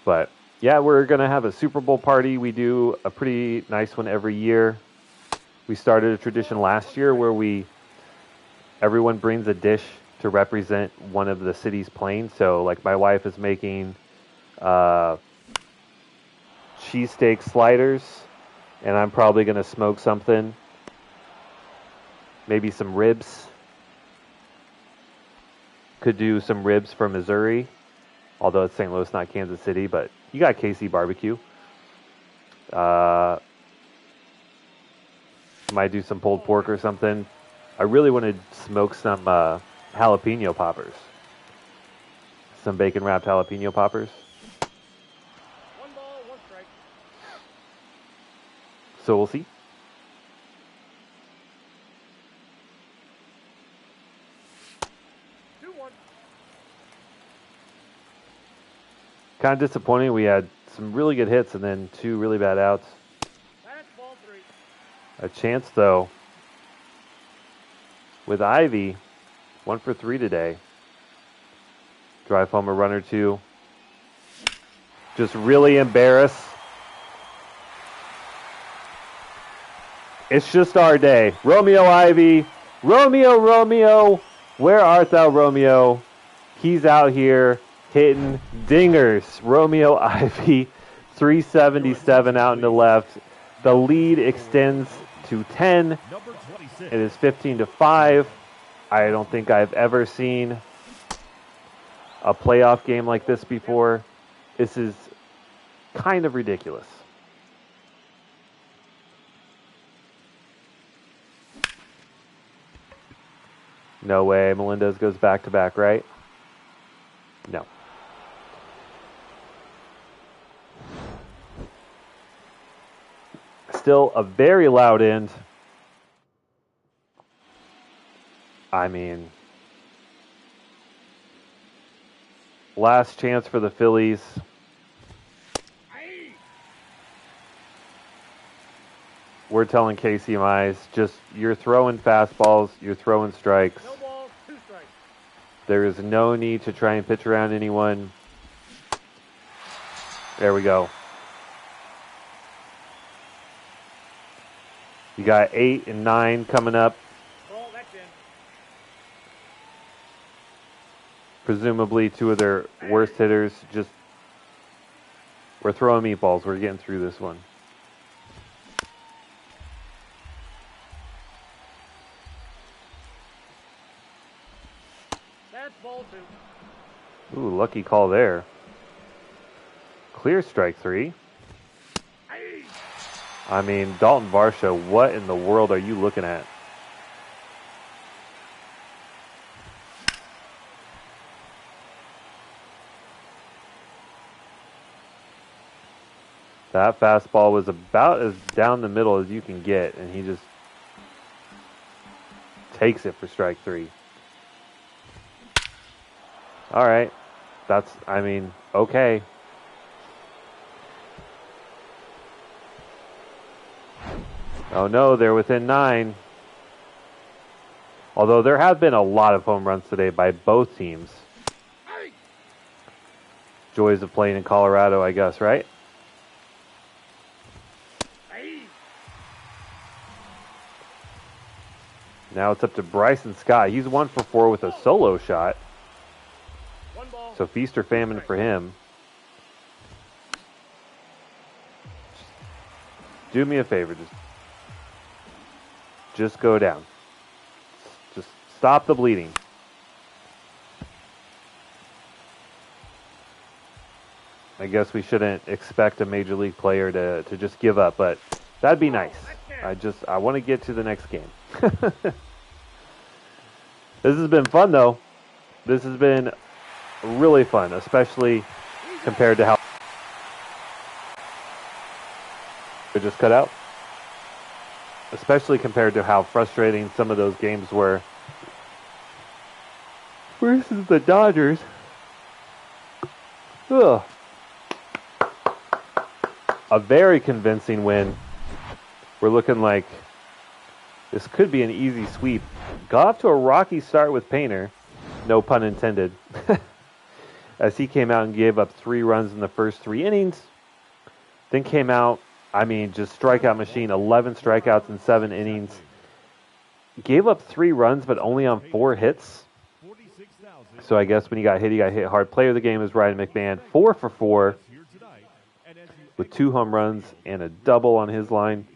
But, yeah, we're going to have a Super Bowl party. We do a pretty nice one every year. We started a tradition last year where everyone brings a dish to represent one of the cities playing. So, like, my wife is making cheesesteak sliders, and I'm probably going to smoke something. Maybe some ribs. Could do some ribs from Missouri, although it's St. Louis, not Kansas City, but you got KC barbecue. Might do some pulled pork or something. I really want to smoke some jalapeno poppers. Some bacon wrapped jalapeno poppers. One ball, one strike. So we'll see. 2-1. Kind of disappointing. We had some really good hits and then 2 really bad outs. That's ball 3. A chance, though. with Ivy. 1 for 3 today. Drive home a run or two. Just really embarrass. It's just our day. Romeo Ivy. Romeo, Romeo. Where art thou, Romeo? He's out here hitting dingers. Romeo Ivy. 377 out in the left. The lead extends to 10. It is 15-5. I don't think I've ever seen a playoff game like this before. This is kind of ridiculous. No way. Melendez goes back-to-back, right? No. Still a very loud end. I mean, last chance for the Phillies. We're telling Casey Mize, just you're throwing fastballs, you're throwing strikes. No balls, 2 strikes. There is no need to try and pitch around anyone. There we go. You got 8 and 9 coming up. Ball, that's in. Presumably 2 of their worst hitters. Just, we're throwing meatballs. We're getting through this one. That's ball 2. Ooh, lucky call there. Clear strike 3. I mean, Dalton Varsho, what in the world are you looking at? That fastball was about as down the middle as you can get, and he just takes it for strike 3. All right. That's, I mean, okay. Oh no, they're within 9. Although there have been a lot of home runs today by both teams. Joys of playing in Colorado, I guess, right? Now it's up to Bryson Scott. He's 1 for 4 with a solo shot. 1 ball. So feast or famine for him. Do me a favor. Just go down. Just stop the bleeding. I guess we shouldn't expect a major league player to just give up, but that'd be nice. I want to get to the next game. This has been fun, though. This has been really fun, especially compared to how it just cut out. Especially compared to how frustrating some of those games were versus the Dodgers. Ugh. A very convincing win. We're looking like this could be an easy sweep. Got off to a rocky start with Painter. No pun intended. As he came out and gave up 3 runs in the first 3 innings. Then came out, I mean, just strikeout machine. 11 strikeouts in 7 innings. Gave up 3 runs, but only on 4 hits. So I guess when he got hit hard. Player of the game is Ryan McMahon. 4 for 4. With 2 home runs and a double on his line.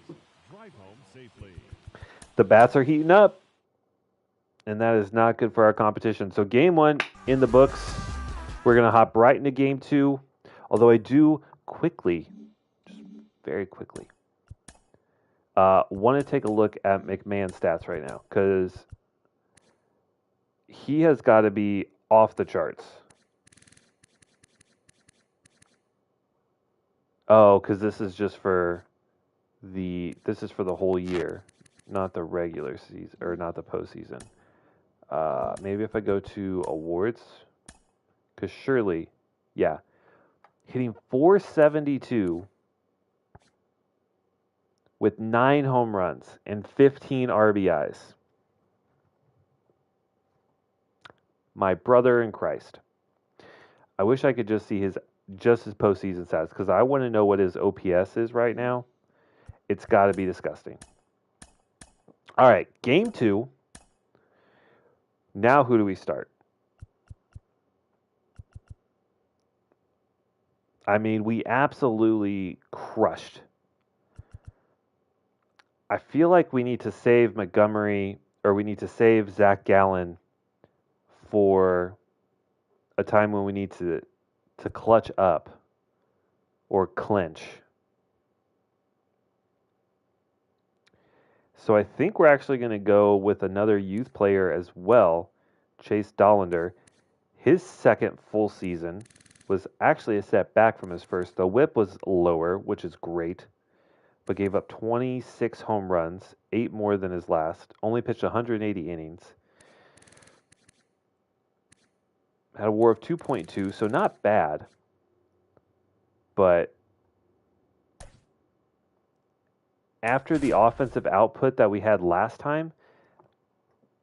The bats are heating up. And that is not good for our competition. So game 1 in the books. We're going to hop right into game 2. Although I do quickly, just very quickly, want to take a look at McMahon's stats right now. Because he has got to be off the charts. Oh, because this is just for the whole year, not the regular season or not the postseason. Maybe if I go to awards, because surely, yeah, hitting 472 with 9 home runs and 15 RBIs. My brother in Christ. I wish I could just see his postseason stats because I want to know what his OPS is right now. It's got to be disgusting. All right, game 2. Now who do we start? I mean, we absolutely crushed. I feel like we need to save Montgomery, or we need to save Zach Gallen for a time when we need to clutch up or clinch. So I think we're actually going to go with another youth player as well, Chase Dollander. His second full season was actually a step back from his first. The whip was lower, which is great, but gave up 26 home runs, 8 more than his last, only pitched 180 innings. Had a WAR of 2.2, so not bad. But after the offensive output that we had last time,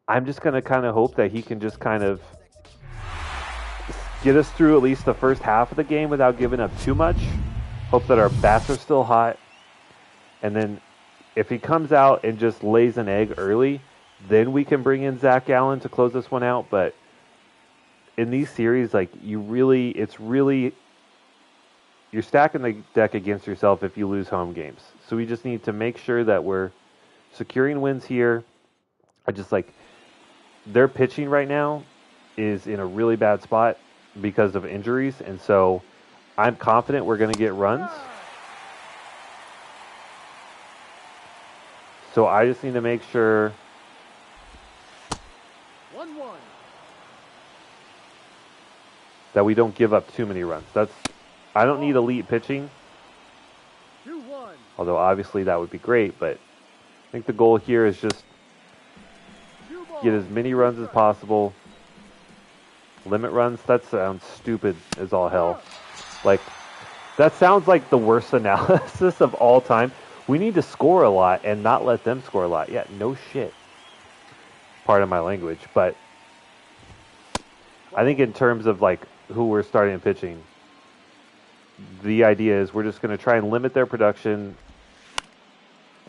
I'm just going to kind of hope that he can just kind of get us through at least the first half of the game without giving up too much. Hope that our bats are still hot. And then if he comes out and just lays an egg early, then we can bring in Zach Gallen to close this one out. But in these series, like, you're stacking the deck against yourself if you lose home games. So we just need to make sure that we're securing wins here. Their pitching right now is in a really bad spot because of injuries, and so I'm confident we're going to get runs. So I just need to make sure 1-1. that we don't give up too many runs. I don't need elite pitching, 2-1. although obviously that would be great, but I think the goal here is just get as many runs as possible. Limit runs, that sounds stupid as all hell. Like, that sounds like the worst analysis of all time. We need to score a lot and not let them score a lot. Yeah, no shit. Pardon my language, but I think in terms of like who we're starting and pitching, the idea is we're just going to try and limit their production,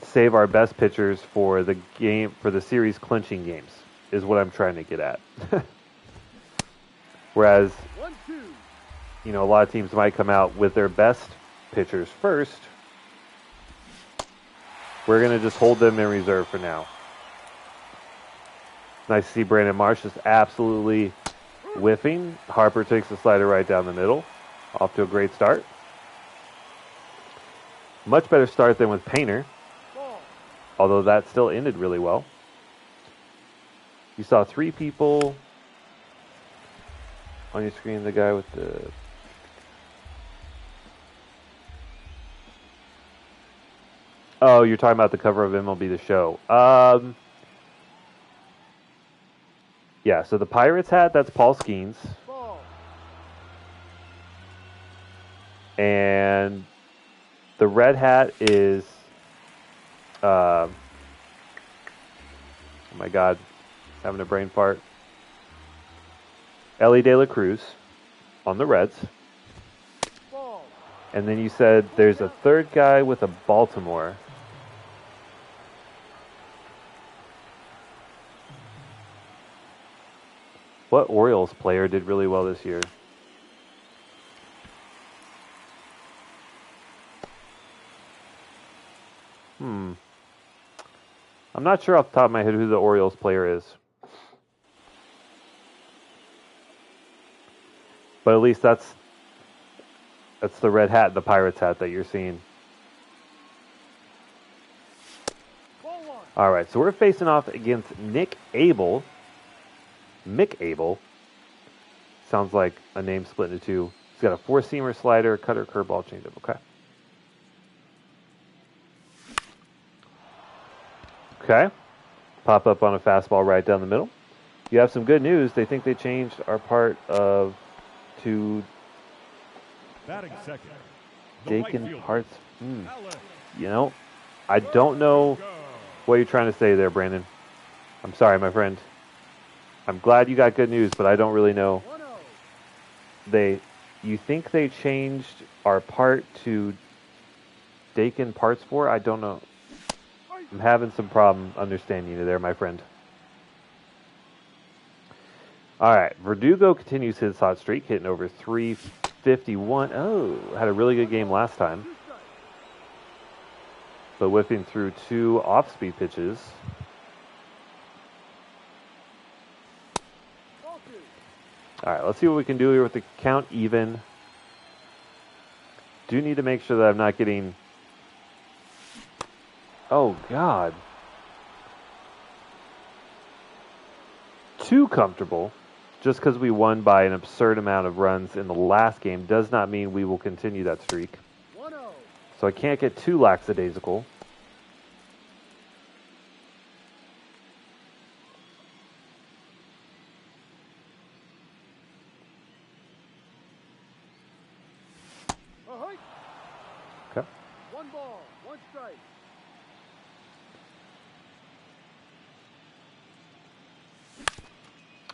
save our best pitchers for the game, for the series clinching games, is what I'm trying to get at. Whereas, 1-2. a lot of teams might come out with their best pitchers first. We're going to just hold them in reserve for now. Nice to see Brandon Marsh just absolutely whiffing. Harper takes the slider right down the middle. Off to a great start. Much better start than with Painter, although that still ended really well. You saw 3 people on your screen. The guy with the... Oh, you're talking about the cover of MLB The Show. Yeah, so the Pirates hat, that's Paul Skeens. And the red hat is... oh my God, having a brain fart. Ellie De La Cruz on the Reds. And then you said there's a third guy with a Baltimore. What Orioles player did really well this year? I'm not sure off the top of my head who the Orioles player is. But at least that's the red hat, the Pirates hat that you're seeing. All right, so we're facing off against Mick Abel. Sounds like a name split into two. He's got a 4-seamer slider, cutter, curveball, changeup. Okay. Pop up on a fastball right down the middle. You have some good news. They think they changed our part of to Batting second. Dakin parts. I don't know what you're trying to say there, Brandon. I'm sorry, my friend. I'm glad you got good news, but I don't really know. 1-0. You think they changed our part to Dakin Parts 4? I don't know. I'm having some problem understanding you there, my friend. All right, Verdugo continues his hot streak, hitting over 351. Oh, had a really good game last time. But whipping through 2 off-speed pitches. All right, let's see what we can do here with the count even. Do need to make sure that I'm not getting... Oh, God. Too comfortable. Just because we won by an absurd amount of runs in the last game does not mean we will continue that streak. 1-0. So I can't get too lackadaisical. Okay. 1 ball, 1 strike.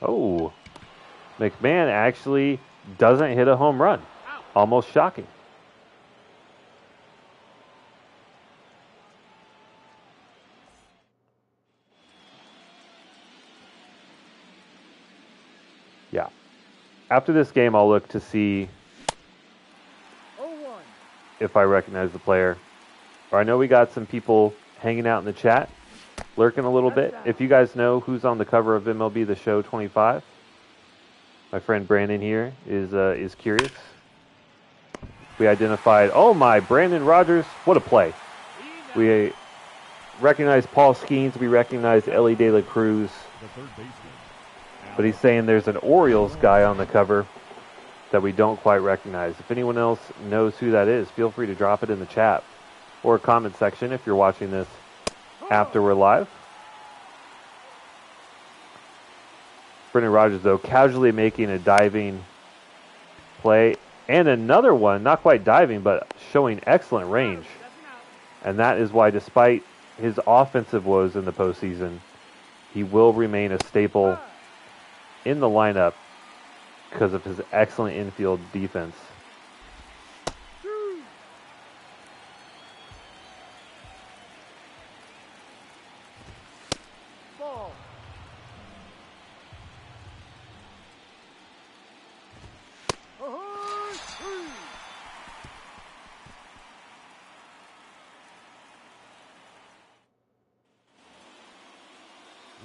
Oh, McMahon actually doesn't hit a home run. Almost shocking. Yeah. After this game, I'll look to see 0-1. if I recognize the player. Or I know we got some people hanging out in the chat, lurking a little bit. If you guys know who's on the cover of MLB The Show 25, my friend Brandon here is curious. We identified, oh my, Brandon Rogers, what a play. We recognize Paul Skeens, we recognize Ellie De La Cruz, but he's saying there's an Orioles guy on the cover that we don't quite recognize. If anyone else knows who that is, feel free to drop it in the chat or comment section if you're watching this after we're live. Brendan Rodgers, though, casually making a diving play. And another one, not quite diving, but showing excellent range. And that is why, despite his offensive woes in the postseason, he will remain a staple in the lineup because of his excellent infield defense. Ball.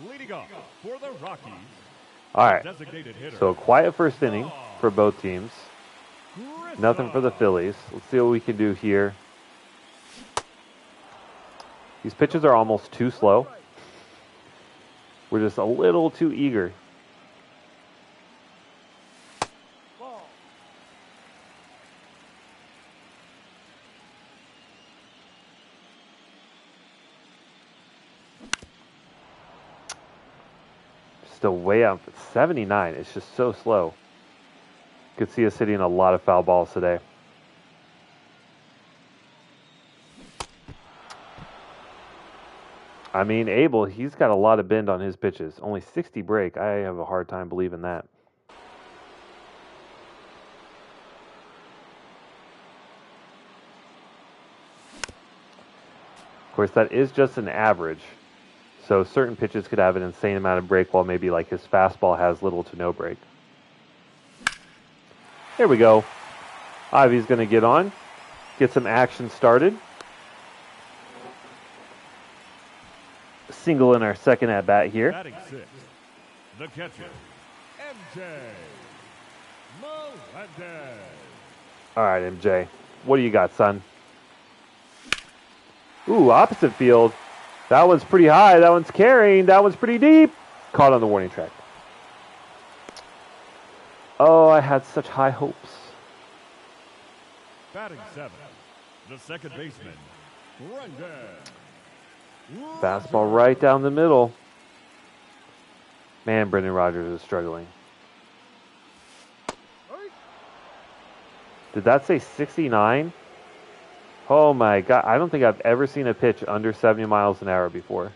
Leading off for the Rockies. All right, Designated hitter. so a quiet first inning for both teams. Nothing for the Phillies. Let's see what we can do here. These pitches are almost too slow. We're just a little too eager. Ball. Still way out. 79. It's just so slow. Could see us hitting a lot of foul balls today. I mean, Abel, he's got a lot of bend on his pitches. Only 60 break. I have a hard time believing that. Of course, that is just an average. So certain pitches could have an insane amount of break, while maybe like his fastball has little to no break. There we go. Ivy's going to get on, get some action started. Single in our second at bat here. Batting sixth, the catcher, MJ Melendez. All right, MJ. What do you got, son? Ooh, opposite field. That one's pretty high. That one's carrying. That one's pretty deep. Caught on the warning track. Oh, I had such high hopes. Batting seventh, the second baseman, Brendan. Fastball right down the middle. Man, Brendan Rodgers is struggling. Did that say 69? Oh my God. I don't think I've ever seen a pitch under 70 miles an hour before.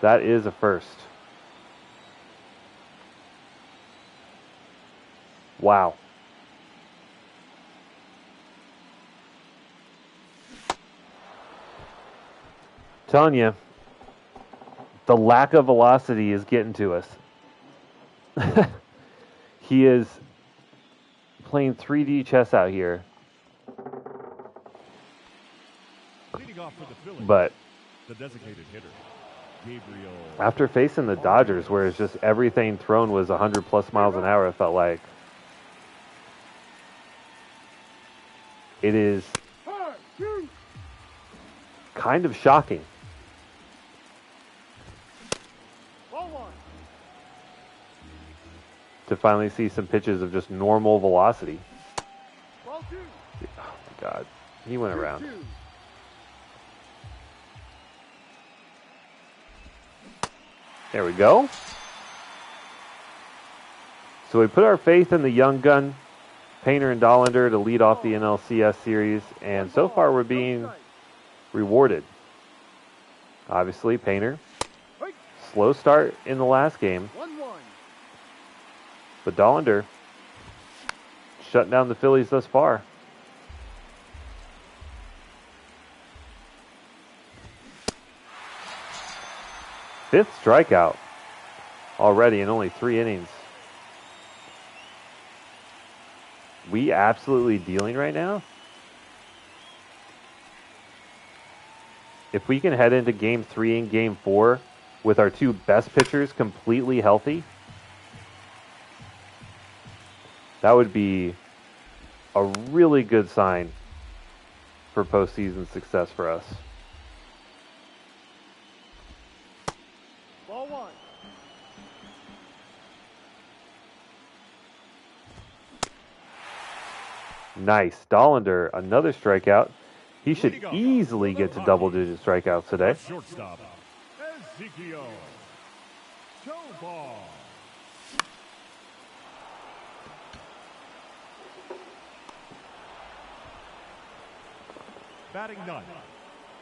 That is a first. Wow. Telling you, the lack of velocity is getting to us. He is playing 3D chess out here. Leading off for the Phillies, But the designated hitter, Gabriel. after facing the Dodgers, where it's just everything thrown was 100 plus miles an hour, it felt like. It is kind of shocking. To finally see some pitches of just normal velocity. Oh my God. He went around. There we go. So we put our faith in the young gun, Painter and Dollander, to lead off the NLCS series, and so far we're being rewarded. Obviously, Painter, slow start in the last game, but Dollander shutting down the Phillies thus far. Fifth strikeout already in only 3 innings. We absolutely dealing right now. If we can head into Game 3 and Game 4 with our 2 best pitchers completely healthy, that would be a really good sign for postseason success for us. Ball 1. Nice. Dollander, another strikeout. He should easily get to double-digit strikeouts today. Shortstop, Ezekiel Tovar. Batting ninth,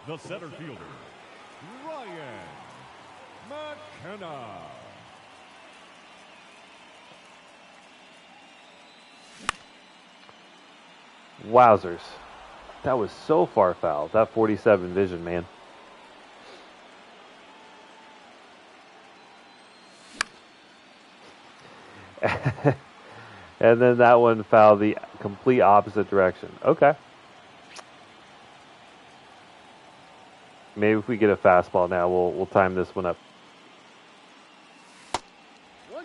the center fielder, Ryan McKenna. Wowzers. That was so far foul. That 47 vision, man. And then that one fouled the complete opposite direction. Okay. Maybe if we get a fastball now, we'll time this one up. 1-2.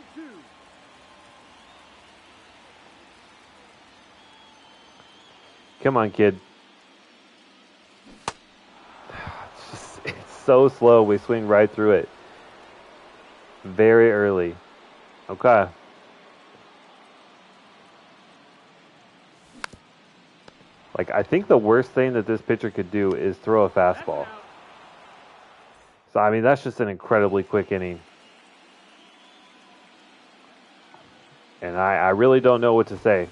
Come on, kid. It's so slow. We swing right through it. Very early. Okay. Like, I think the worst thing that this pitcher could do is throw a fastball. So, I mean, that's just an incredibly quick inning. And I really don't know what to say.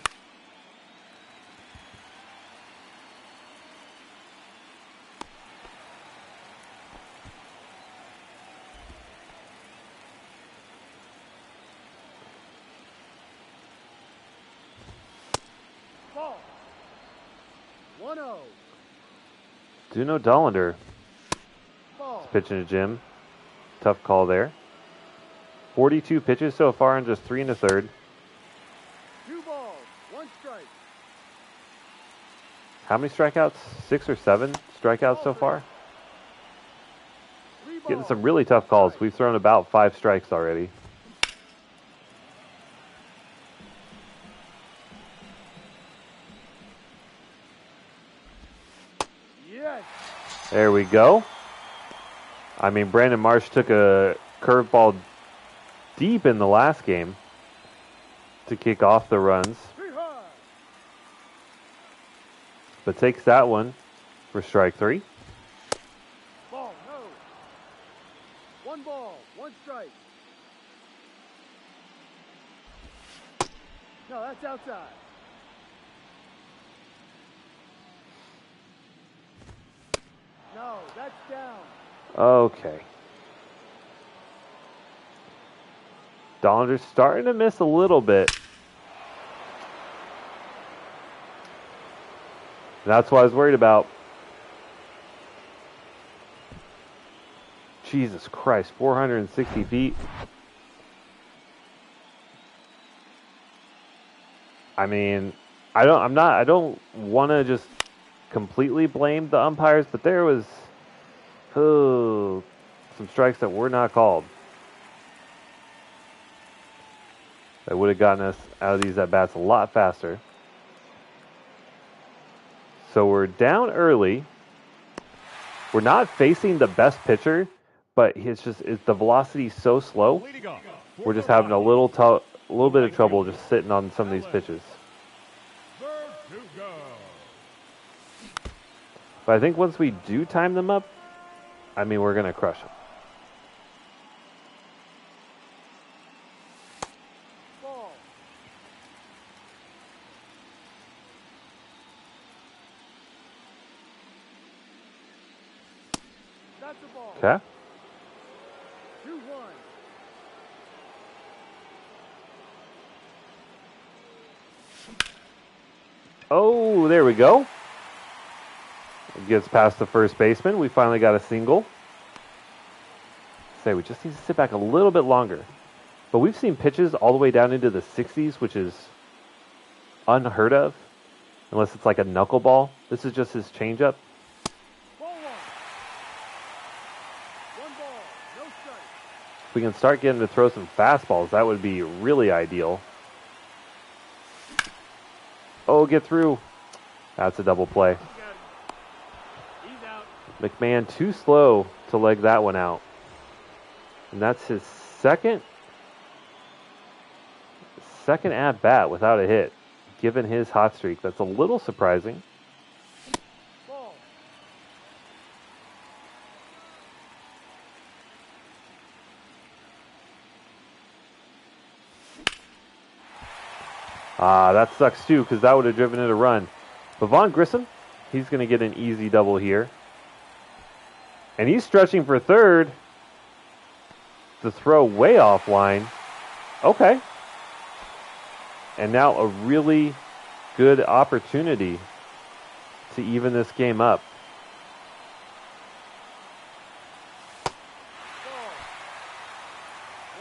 Ball. 1-0. Duno Dollander Ball. pitching to Jim. Tough call there. 42 pitches so far in just 3 1/3. 2 balls, 1 strike. How many strikeouts? 6 or 7 strikeouts so far? 3 balls. Getting some really tough calls. We've thrown about 5 strikes already. Yes. There we go. I mean, Brandon Marsh took a curveball deep in the last game to kick off the runs, but takes that one for strike 3. Ball, no. 1 ball, 1 strike. No, that's outside. No, that's down. Okay. Dollander's starting to miss a little bit. That's what I was worried about. Jesus Christ, 460 feet. I mean, I don't want to just completely blame the umpires, but there was some strikes that were not called. That would have gotten us out of these at-bats a lot faster. So we're down early. We're not facing the best pitcher, but it's the velocity so slow. We're just having a little bit of trouble just sitting on some of these pitches. But I think once we do time them up, I mean, we're going to crush them. Ball. That's the ball. Okay. 2-1. Oh, there we go. It gets past the first baseman. We finally got a single. We just need to sit back a little bit longer. But we've seen pitches all the way down into the 60s, which is unheard of. Unless it's like a knuckleball. This is just his changeup. Ball 1. 1 ball. No strike. If we can start getting to throw some fastballs, that would be really ideal. Oh, get through. That's a double play. He's out. McMahon too slow to leg that one out. And that's his second at-bat without a hit, given his hot streak. That's a little surprising. Ball. That sucks too, because that would have driven in a run. But Vaughn Grissom, he's going to get an easy double here. And he's stretching for third. The throw way offline. Okay. And now a really good opportunity to even this game up. Ball.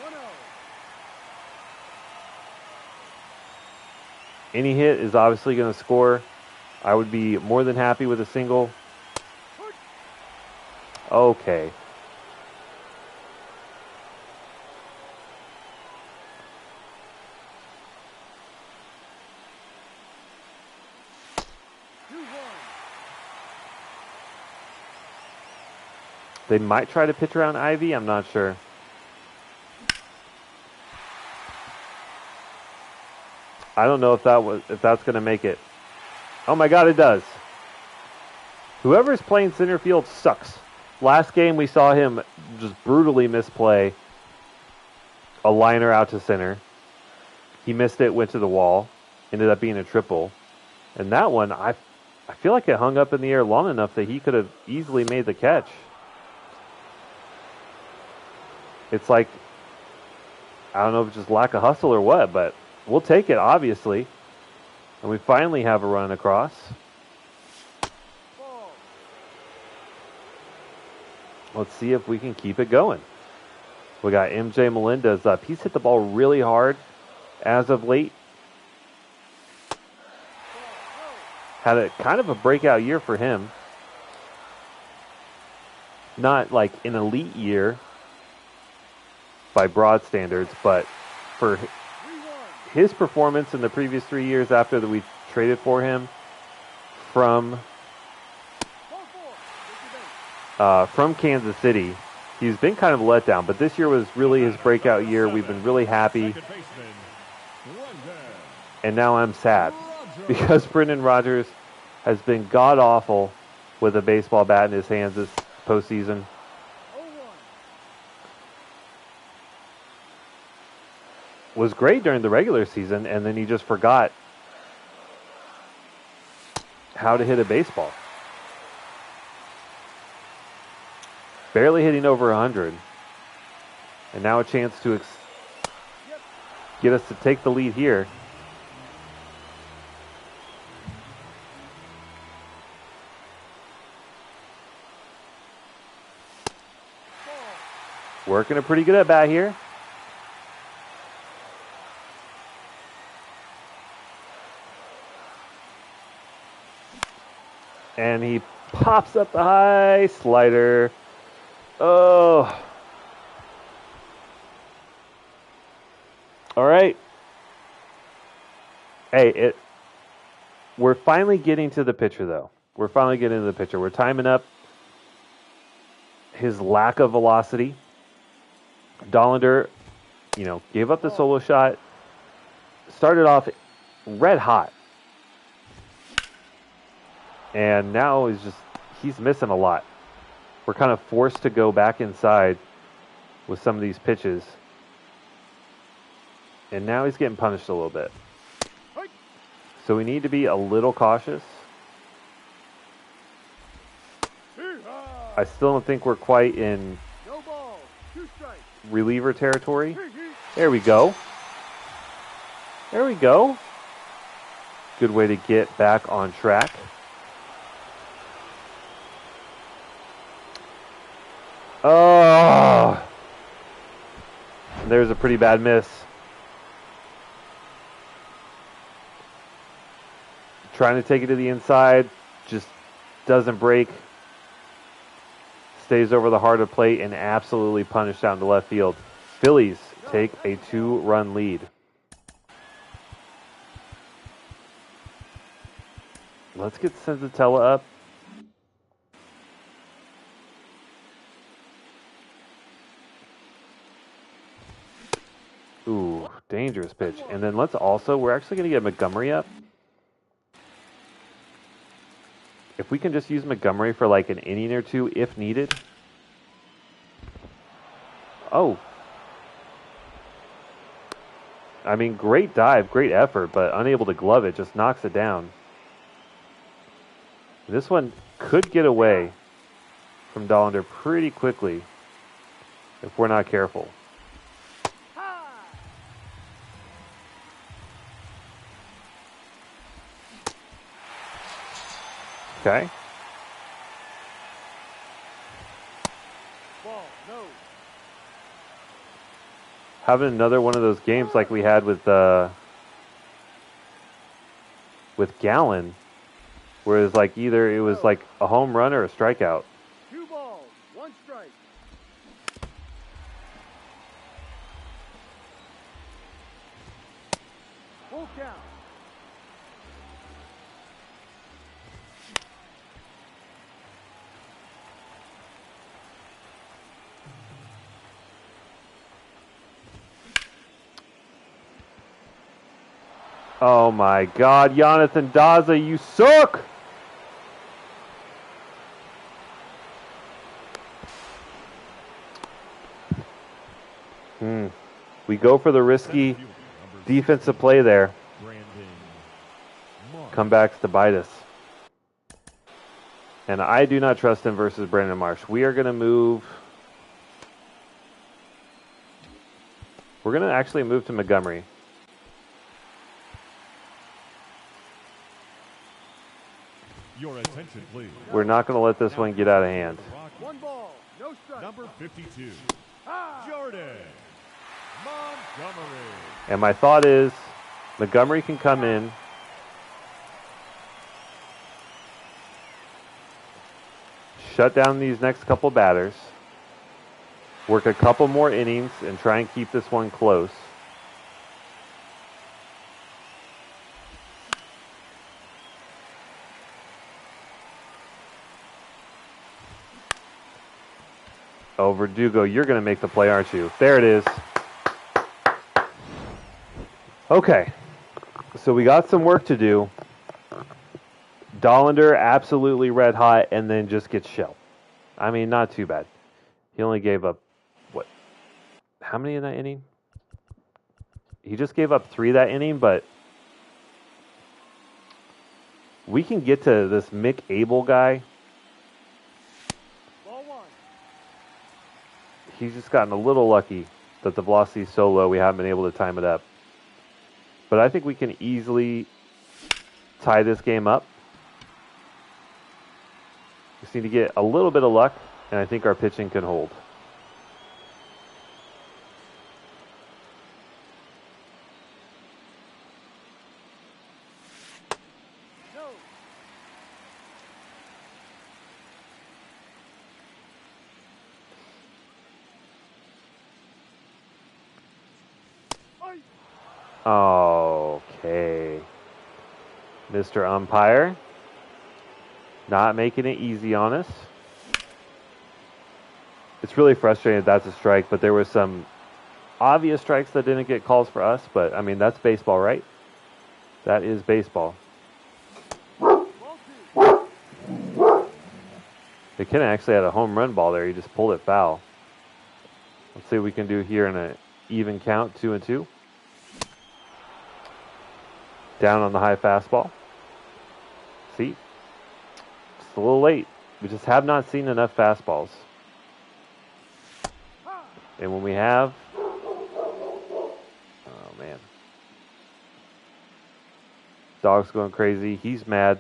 1-0. Any hit is obviously going to score. I would be more than happy with a single. Okay. They might try to pitch around Ivy. I'm not sure. I don't know if that's going to make it. Oh my God, it does. Whoever's playing center field sucks. Last game we saw him just brutally misplay a liner out to center. He missed it, went to the wall, ended up being a triple. And that one, I feel like it hung up in the air long enough that he could have easily made the catch. It's like, I don't know if it's just lack of hustle or what, but we'll take it, obviously. And we finally have a run across. Ball. Let's see if we can keep it going. We got MJ Melendez up. He's hit the ball really hard as of late. Had a kind of a breakout year for him. Not like an elite year by broad standards, but for his performance in the previous 3 years after that we traded for him from Kansas City, he's been kind of a letdown, but this year was really his breakout year. We've been really happy. And now I'm sad because Brendan Rodgers has been god-awful with a baseball bat in his hands this postseason. Was great during the regular season, and then he just forgot how to hit a baseball. Barely hitting over 100. And now a chance to get us to take the lead here. Working a pretty good at bat here. And he pops up the high slider. Oh. All right. Hey, we're finally getting to the pitcher, though. We're finally getting to the pitcher. We're timing up his lack of velocity. Dollander, gave up the solo shot. Started off red hot. And now he's missing a lot. We're kind of forced to go back inside with some of these pitches. And now he's getting punished a little bit. So we need to be a little cautious. I still don't think we're quite in reliever territory. There we go. There we go. Good way to get back on track. Oh! There's a pretty bad miss. Trying to take it to the inside, just doesn't break. Stays over the heart of plate and absolutely punished out into left field. Phillies take a 2-run lead. Let's get Senzatella up. Ooh, dangerous pitch. And then we're actually going to get Montgomery up. If we can just use Montgomery for like an inning or two if needed. Oh. I mean, great dive, great effort, but unable to glove it, just knocks it down. This one could get away from Dollander pretty quickly if we're not careful. Okay. Ball, no. Having another one of those games like we had with Gallen, where it was like either it was like a home run or a strikeout. 2 balls, 1 strike. Full count. Oh my God, Jonathan Daza, you suck! We go for the risky defensive play there. Comebacks to bite us. And I do not trust him versus Brandon Marsh. We are going to move. We're going to actually move to Montgomery. Your attention, please. We're not going to let this one get out of hand. 1 ball, no strike. Number 52, Jordan Montgomery. And my thought is Montgomery can come in. Shut down these next couple batters. Work a couple more innings and try and keep this one close. Oh, Verdugo, you're going to make the play, aren't you? There it is. Okay. So we got some work to do. Dollander absolutely red hot and then just gets shelled. I mean, not too bad. He only gave up, what? How many in that inning? He just gave up 3 that inning, but we can get to this Mick Abel guy. He's just gotten a little lucky that the velocity is so low we haven't been able to time it up. But I think we can easily tie this game up. Just need to get a little bit of luck, and I think our pitching can hold. Okay. Mr. Umpire. Not making it easy on us. It's really frustrating that's a strike, but there were some obvious strikes that didn't get calls for us. But, I mean, that's baseball, right? That is baseball. McKenna actually had a home run ball there. He just pulled it foul. Let's see what we can do here in an even count, 2-2. Down on the high fastball. See? It's a little late. We just have not seen enough fastballs. And when we have... Oh, man. Dog's going crazy. He's mad.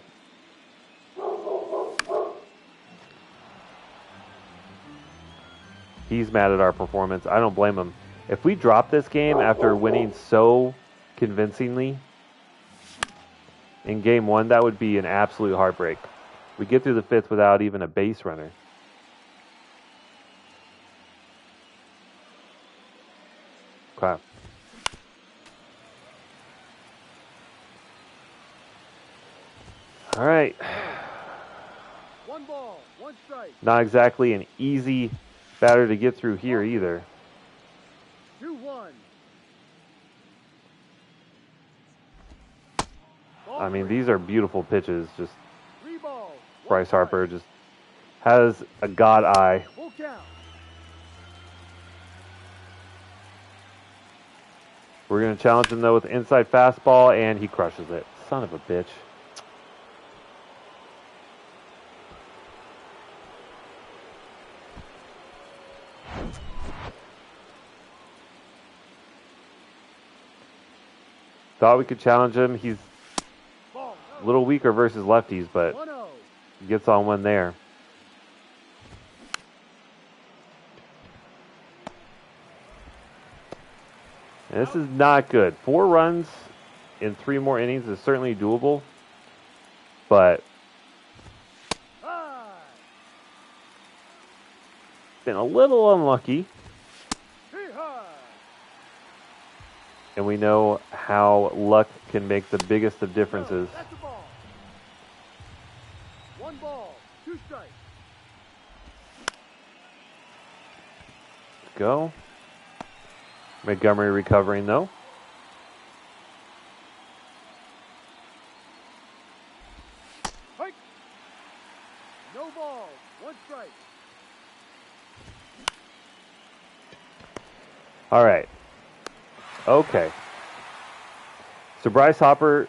He's mad at our performance. I don't blame him. If we drop this game after winning so convincingly in game one, that would be an absolute heartbreak. We get through the fifth without even a base runner. Okay. All right. 1 ball, 1 strike. Not exactly an easy batter to get through here either. 2-1. I mean, these are beautiful pitches. Just 3 balls. Bryce Harper just has a god eye. Full count. We're going to challenge him, though, with inside fastball, and he crushes it. Son of a bitch. Thought we could challenge him. He's a little weaker versus lefties, but he gets on one there. And this is not good. 4 runs in 3 more innings is certainly doable, but been a little unlucky. And we know how luck can make the biggest of differences. That's the ball. 1 ball, 2 strikes. Go. Montgomery recovering, though. Hike. No ball, 1 strike. All right. Okay. So Bryce Harper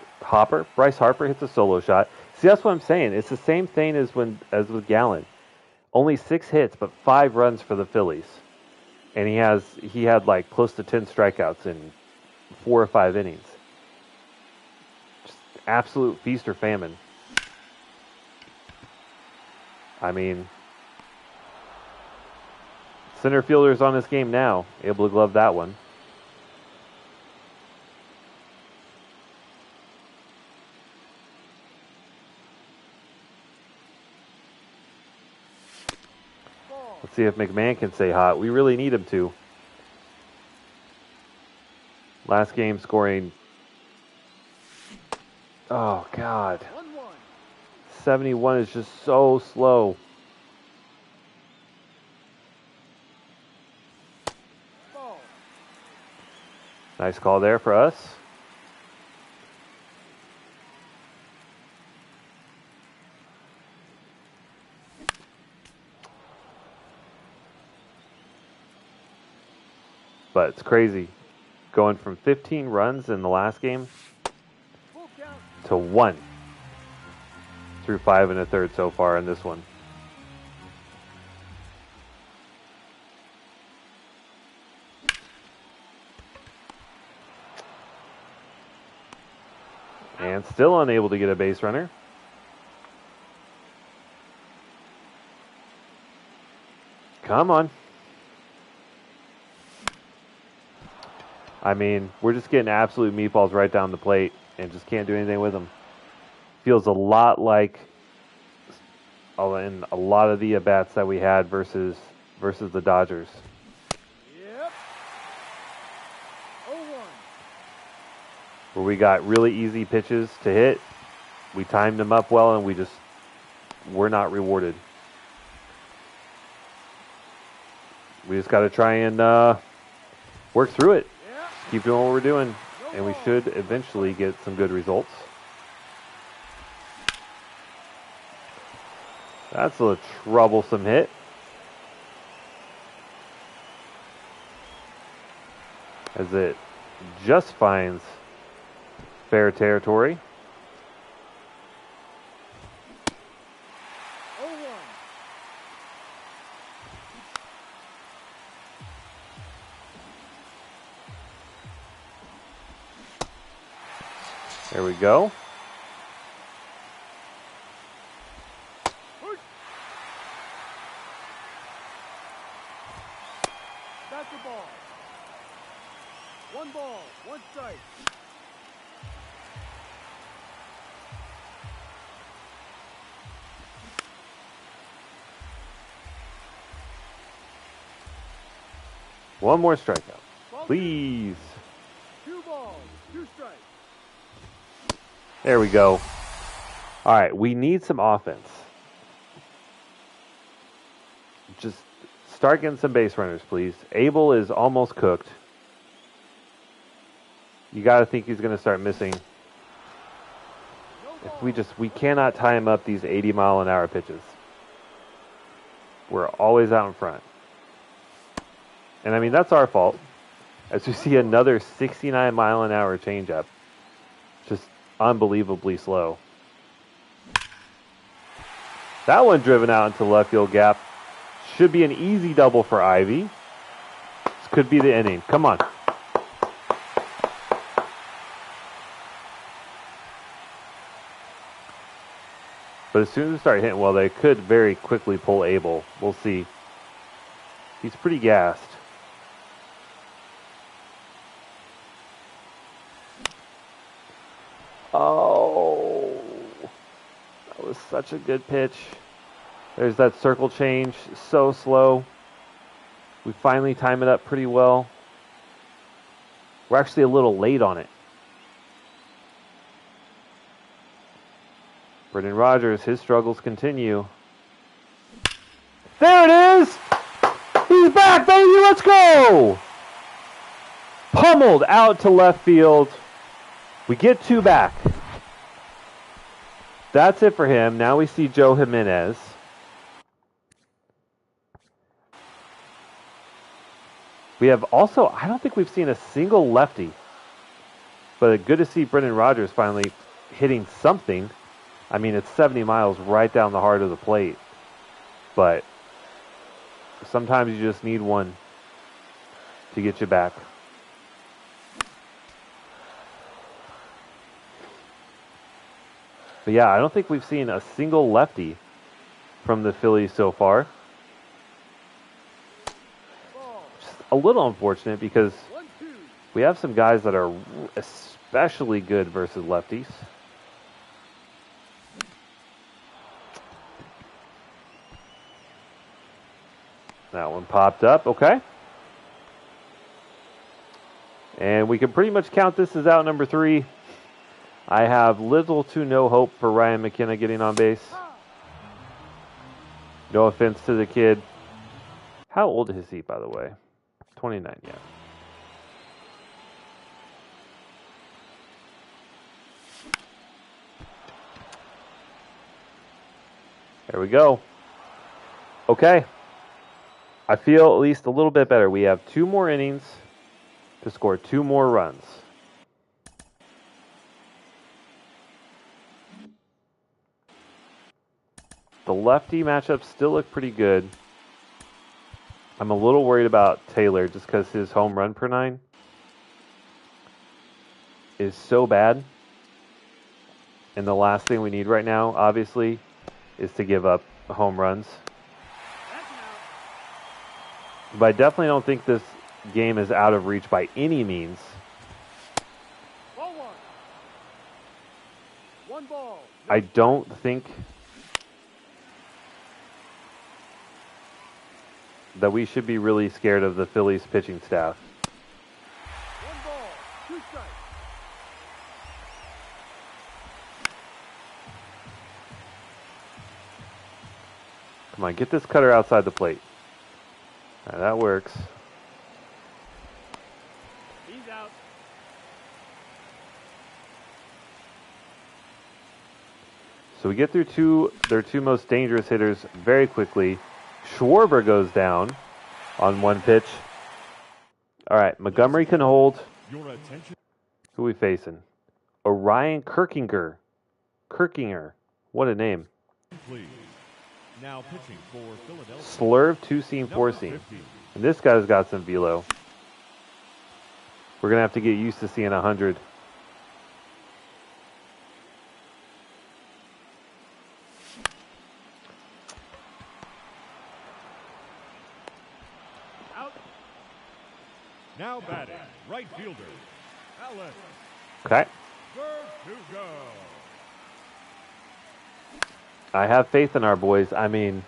hits a solo shot. See, that's what I'm saying. It's the same thing as with Gallen. Only 6 hits, but 5 runs for the Phillies. And he had like close to 10 strikeouts in 4 or 5 innings. Just absolute feast or famine. I mean, center fielder's on this game now, able to glove that one. Let's see if McMahon can stay hot. We really need him to. Last game scoring. Oh, God. 1-1. 71 is just so slow. Ball. Nice call there for us. But it's crazy. Going from 15 runs in the last game Full count. to 1 through 5 1/3 so far in this one. And still unable to get a base runner. Come on. I mean, we're just getting absolute meatballs right down the plate and just can't do anything with them. Feels a lot like in a lot of the at-bats that we had versus the Dodgers. Yep. 0-1. Where we got really easy pitches to hit. We timed them up well, and we're not rewarded. We just got to try and work through it. Yep. Keep doing what we're doing, and we should eventually get some good results. That's a troublesome hit. As it just finds fair territory. 0-1. There we go. That's the ball. 1 ball, 1 strike. One more strikeout, Ball please. 2 balls, 2 strikes. There we go. All right, we need some offense. Just start getting some base runners, please. Abel is almost cooked. You got to think he's going to start missing. If we cannot time up these 80-mile-an-hour pitches. We're always out in front. And I mean, that's our fault. As we see another 69-mile-an-hour changeup. Just unbelievably slow. That one driven out into left field gap. Should be an easy double for Ivy. This could be the inning. Come on. But as soon as they start hitting well, they could very quickly pull Abel. We'll see. He's pretty gassed. Oh, that was such a good pitch. There's that circle change, so slow. We finally time it up pretty well. We're actually a little late on it. Brendan Rodgers, his struggles continue. There it is! He's back, baby, let's go! Pummeled out to left field. We get 2 back. That's it for him. Now we see Joe Jimenez. We have also, I don't think we've seen a single lefty. But good to see Brendan Rodgers finally hitting something. I mean, it's 70 miles right down the heart of the plate. But sometimes you just need one to get you back. But yeah, I don't think we've seen a single lefty from the Phillies so far. Just a little unfortunate because we have some guys that are especially good versus lefties. That one popped up, okay. And we can pretty much count this as out number 3. I have little to no hope for Ryan McKenna getting on base. No offense to the kid. How old is he, by the way? 29, yeah. There we go. Okay. I feel at least a little bit better. We have 2 more innings to score 2 more runs. The lefty matchups still look pretty good. I'm a little worried about Taylor just because his home run per 9 is so bad. And the last thing we need right now, obviously, is to give up home runs. That's an out. But I definitely don't think this game is out of reach by any means. Ball one. One ball. I don't think that we should be really scared of the Phillies pitching staff. One ball. Two strikes. Come on, get this cutter outside the plate. All right, that works. He's out. So we get through their two most dangerous hitters very quickly. Schwarber goes down on one pitch. All right, Montgomery can hold. Your attention. Who are we facing? Orion Kirkinger. What a name. Please. Now pitching for Philadelphia. Slurve, two-seam, four-seam. And this guy's got some velo. We're going to have to get used to seeing 100. Out. Now batting, right fielder, Alex Okay. Verdugo. I have faith in our boys. I mean,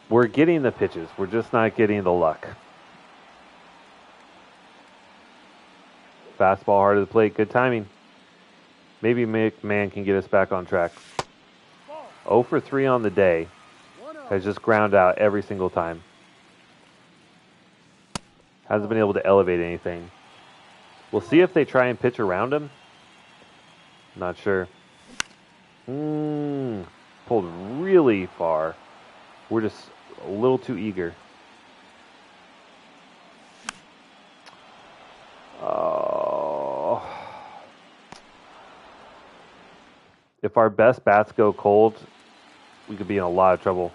we're getting the pitches. We're just not getting the luck. Fastball hard to the plate. Good timing. Maybe McMahon can get us back on track. Ball. 0 for 3 on the day. 1-0. Has just ground out every single time. Hasn't been able to elevate anything. We'll see if they try and pitch around him. Not sure. Pulled really far. We're just a little too eager. Oh. If our best bats go cold, we could be in a lot of trouble.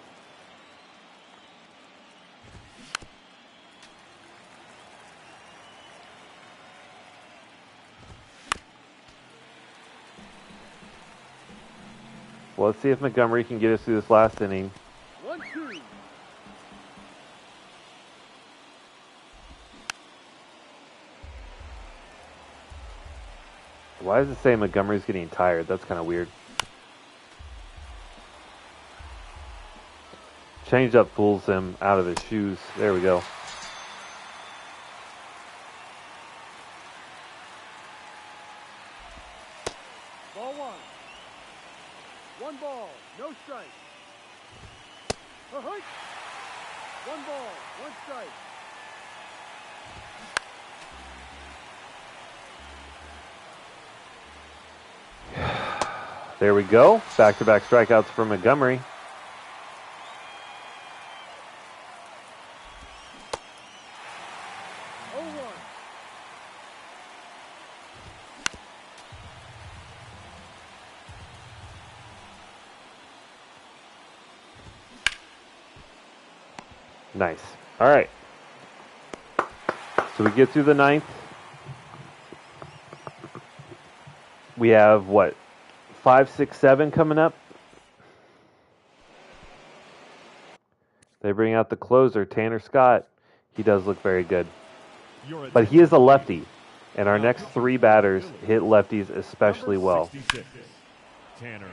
Well, let's see if Montgomery can get us through this last inning. 1-2. Why does it say Montgomery's getting tired? That's kind of weird. Change up fools him out of his shoes. There we go. Ball one. One ball. No strike. Uh-huh. One ball. One strike. There we go. Back-to-back strikeouts for Montgomery. Oh one. Nice. All right. So we get through the ninth. We have, what, 5, 6, 7 coming up? They bring out the closer, Tanner Scott. He does look very good. But he is a lefty, and our next 3 batters hit lefties especially well. Tanner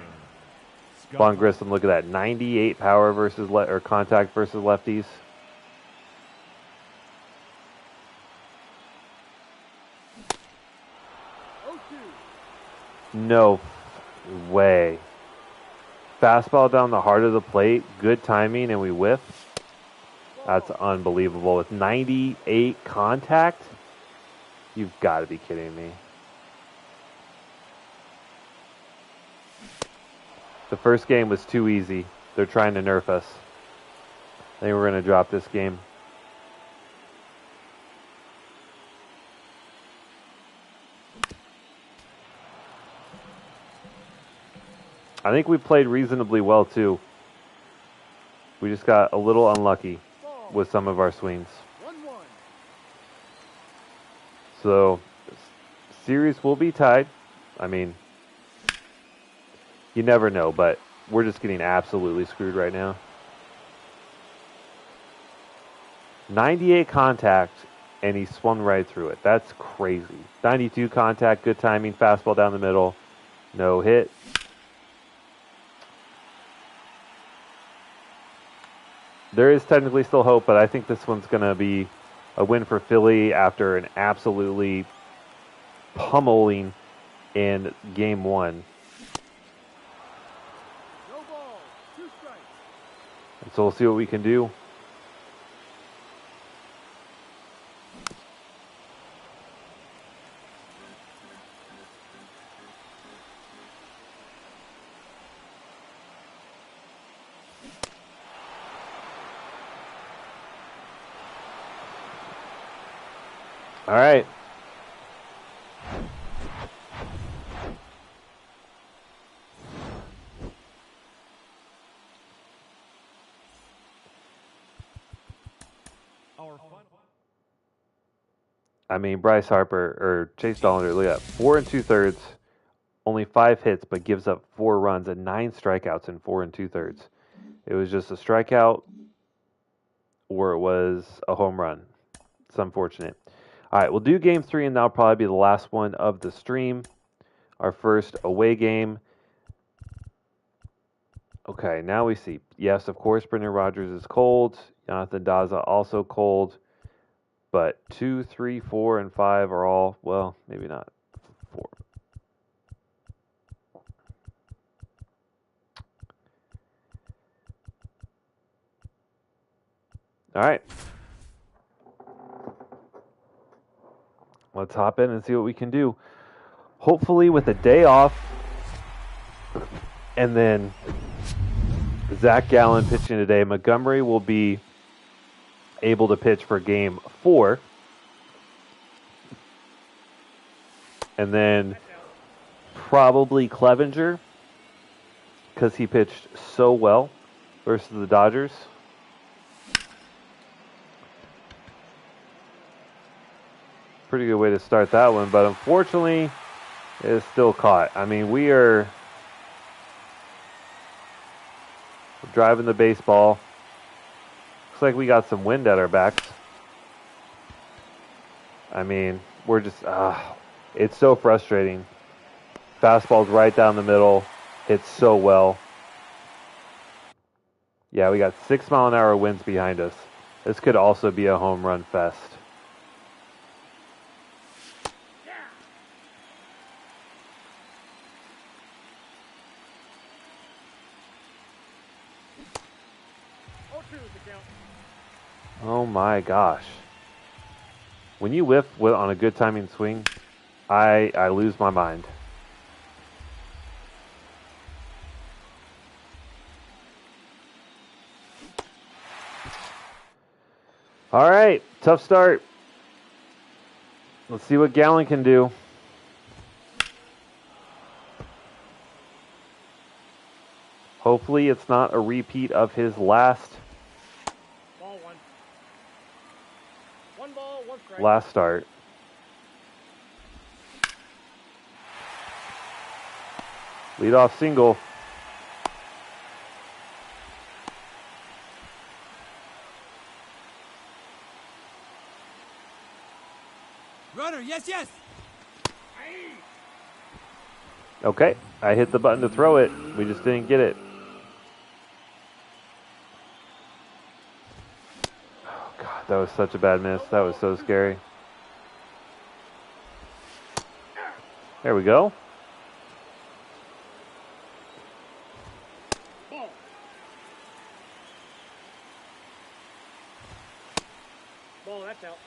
Von Grissom, look at that. 98 power versus or contact versus lefties. Oh two. No way. Fastball down the heart of the plate. Good timing, and we whiff. That's unbelievable. With 98 contact? You've got to be kidding me. The first game was too easy. They're trying to nerf us. I think we're going to drop this game. I think we played reasonably well, too. We just got a little unlucky with some of our swings. 1-1. So, series will be tied. I mean, you never know, but we're just getting absolutely screwed right now. 98 contact, and he swung right through it. That's crazy. 92 contact, good timing, fastball down the middle, no hit. There is technically still hope, but I think this one's going to be a win for Philly after an absolutely pummeling in Game 1. No ball, 2 strikes. And so we'll see what we can do. All right. I mean, Bryce Harper or Chase Dollander, look at 4 2/3, only 5 hits, but gives up 4 runs and 9 strikeouts in 4 2/3. It was just a strikeout or it was a home run. It's unfortunate. All right, we'll do Game 3, and that'll probably be the last one of the stream. Our first away game. Okay, now we see. Yes, of course, Brendan Rodgers is cold. Jonathan Daza also cold. But 2, 3, 4, and 5 are all, well, maybe not 4. All right. Let's hop in and see what we can do. Hopefully with a day off and then Zach Gallen pitching today, Montgomery will be able to pitch for Game 4. And then probably Clevenger because he pitched so well versus the Dodgers. Pretty good way to start that one, but unfortunately, it is still caught. I mean, we're driving the baseball. Looks like we got some wind at our backs. I mean, we're just, it's so frustrating. Fastball's right down the middle. Hits so well. Yeah, we got 6-mile-an-hour winds behind us. This could also be a home run fest. Oh my gosh. When you whiff on a good timing swing, I lose my mind. All right, tough start. Let's see what Gallen can do. Hopefully it's not a repeat of his last Ball 1. 1 ball, 1 strike. last start. Leadoff single. Runner, yes, yes. Okay, I hit the button to throw it. We just didn't get it. Oh God, that was such a bad miss. That was so scary. There we go. Ball. Ball, that's out.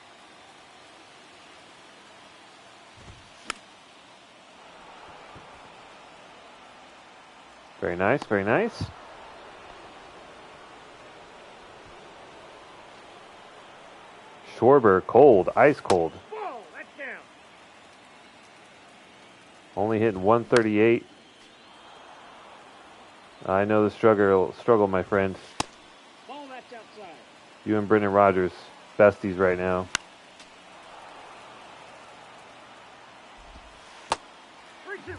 Very nice, very nice. Schwarber, cold, ice cold. Ball, that's down. Only hitting 138. I know the struggle, my friend. Ball, that's outside. You and Brendan Rodgers, besties right now. 3-2. 2.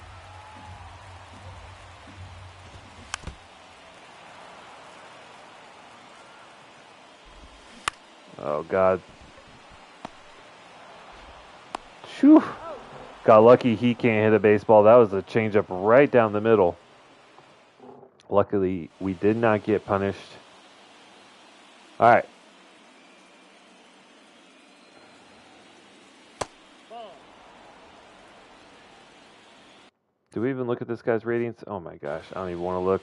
Oh, God. Phew. Got lucky he can't hit a baseball. That was a changeup right down the middle. Luckily, we did not get punished. All right. Ball. Do we even look at this guy's ratings? Oh, my gosh. I don't even want to look.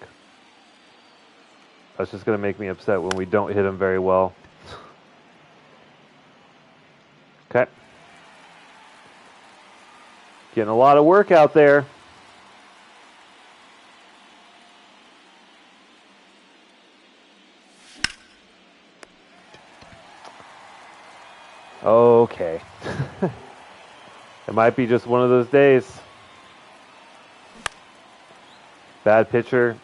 That's just going to make me upset when we don't hit him very well. Okay. Getting a lot of work out there. Okay. It might be just one of those days. Bad pitcher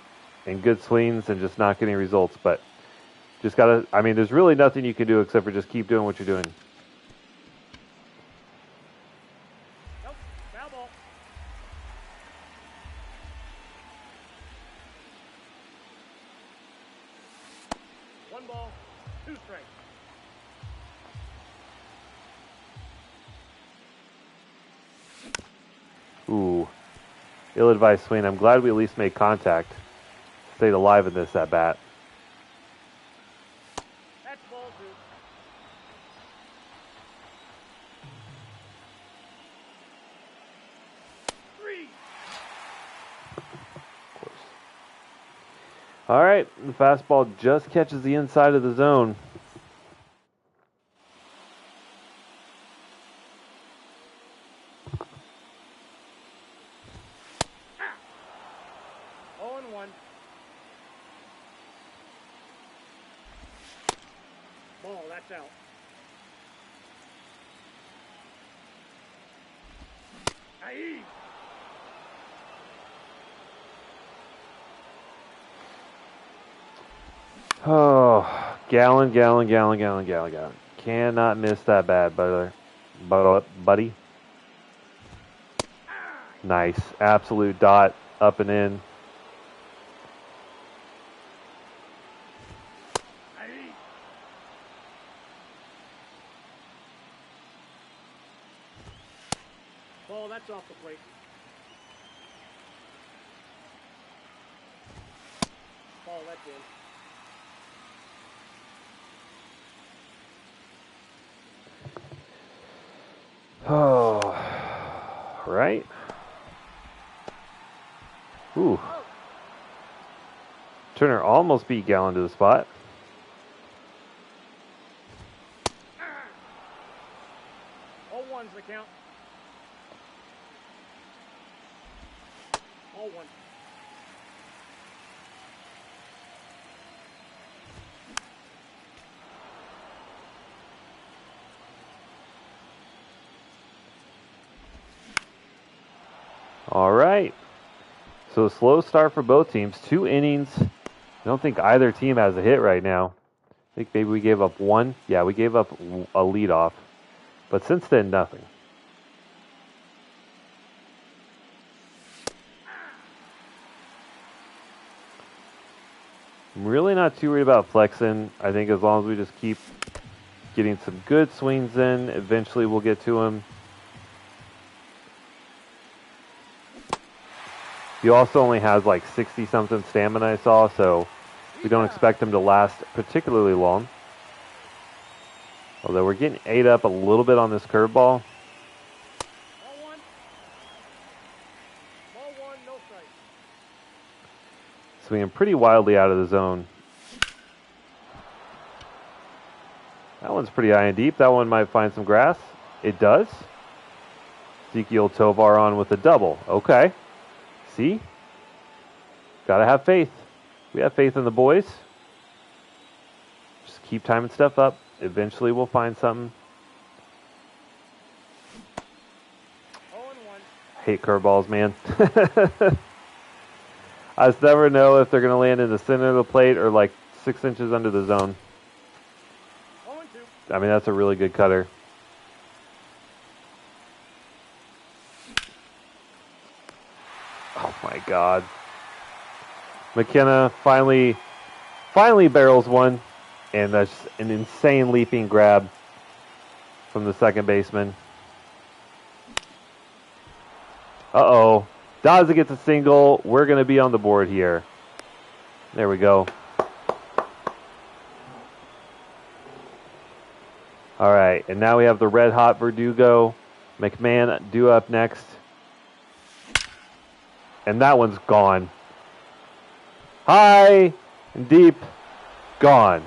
and good swings and just not getting results. But just got to, I mean, there's really nothing you can do except for just keep doing what you're doing. Nope. Foul ball. One ball, 2 strikes. Ooh. Ill-advised swing. I'm glad we at least made contact. Stayed alive in this at bat. That's ball 2. All right, the fastball just catches the inside of the zone. Oh and 1. Ball, that's out. Aye. Oh, gallon. Cannot miss that bad, buddy. Nice. Absolute dot up and in. Aye. Ball, that's off the plate. Ball, that's in. Oh, right. Ooh. Turner almost beat Gallon to the spot. All 1's the count. All 1. All right. So a slow start for both teams. 2 innings. I don't think either team has a hit right now. I think maybe we gave up 1. Yeah, we gave up a leadoff. But since then, nothing. I'm really not too worried about flexing. I think as long as we just keep getting some good swings in, eventually we'll get to him. He also only has like 60-something stamina, I saw, so we don't expect him to last particularly long. Although we're getting ate up a little bit on this curveball. Ball 1. Ball 1, no strike. Swinging pretty wildly out of the zone. That one's pretty high and deep. That one might find some grass. It does. Ezekiel Tovar on with a double. Okay. See? Gotta have faith. We have faith in the boys. Just keep timing stuff up. Eventually we'll find something. 0 and 1. Hate curveballs, man. I just never know if they're going to land in the center of the plate or like 6 inches under the zone. 0 and 2. I mean, that's a really good cutter. my God. McKenna finally barrels one, and that's an insane leaping grab from the second baseman. Uh-oh. Daza gets a single. We're going to be on the board here. There we go. All right, and now we have the red-hot Verdugo. McMahon due up next. And that one's gone. High and deep, gone.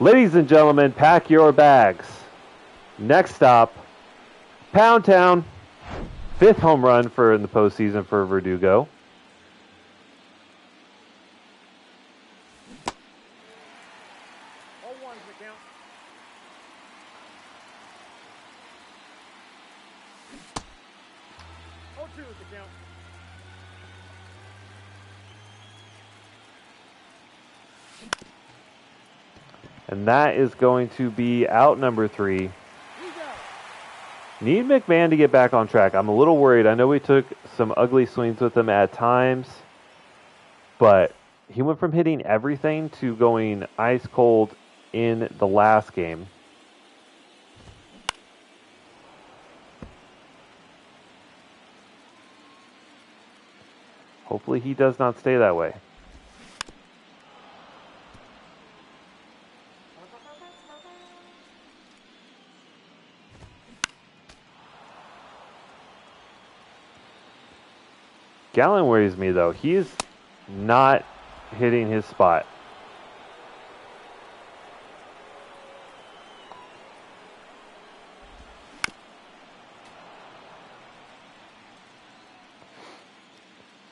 Ladies and gentlemen, pack your bags. Next stop, Pound Town. 5th home run in the postseason for Verdugo. And that is going to be out number 3. Need McMahon to get back on track. I'm a little worried. I know we took some ugly swings with him at times, but he went from hitting everything to going ice cold in the last game. Hopefully he does not stay that way. Gallen worries me, though. He is not hitting his spot.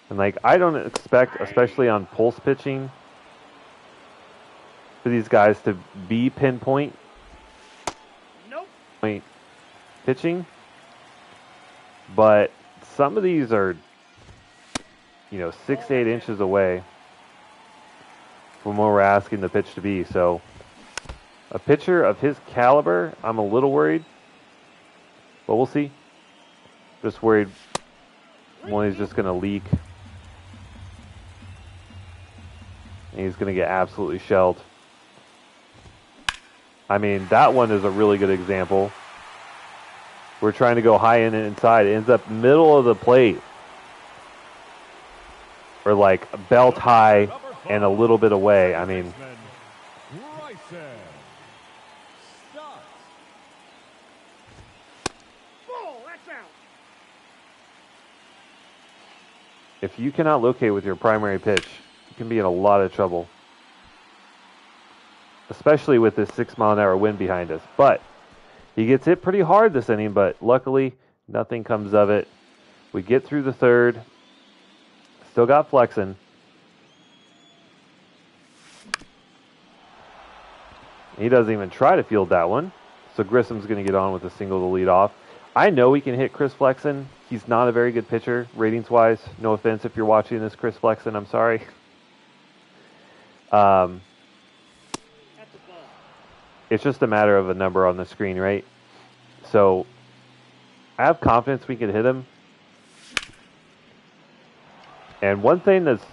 And, I don't expect, especially on pulse pitching, for these guys to be pinpoint pitching. But some of these are 6 to 8 inches away from where we're asking the pitch to be. So a pitcher of his caliber, I'm a little worried, but we'll see. Just worried one is just going to leak. And he's going to get absolutely shelled. I mean, that one is a really good example. We're trying to go high in and inside. It ends up middle of the plate. Or belt high and a little bit away. I mean, if you cannot locate with your primary pitch, you can be in a lot of trouble. Especially with this 6-mile-an-hour wind behind us. But he gets hit pretty hard this inning, but luckily nothing comes of it. We get through the 3rd. Still got Flexen. He doesn't even try to field that one. So Grissom's going to get on with a single to lead off. I know we can hit Chris Flexen. He's not a very good pitcher, ratings-wise. No offense if you're watching this, Chris Flexen. I'm sorry. It's just a matter of a number on the screen, right? So I have confidence we can hit him. And one thing that's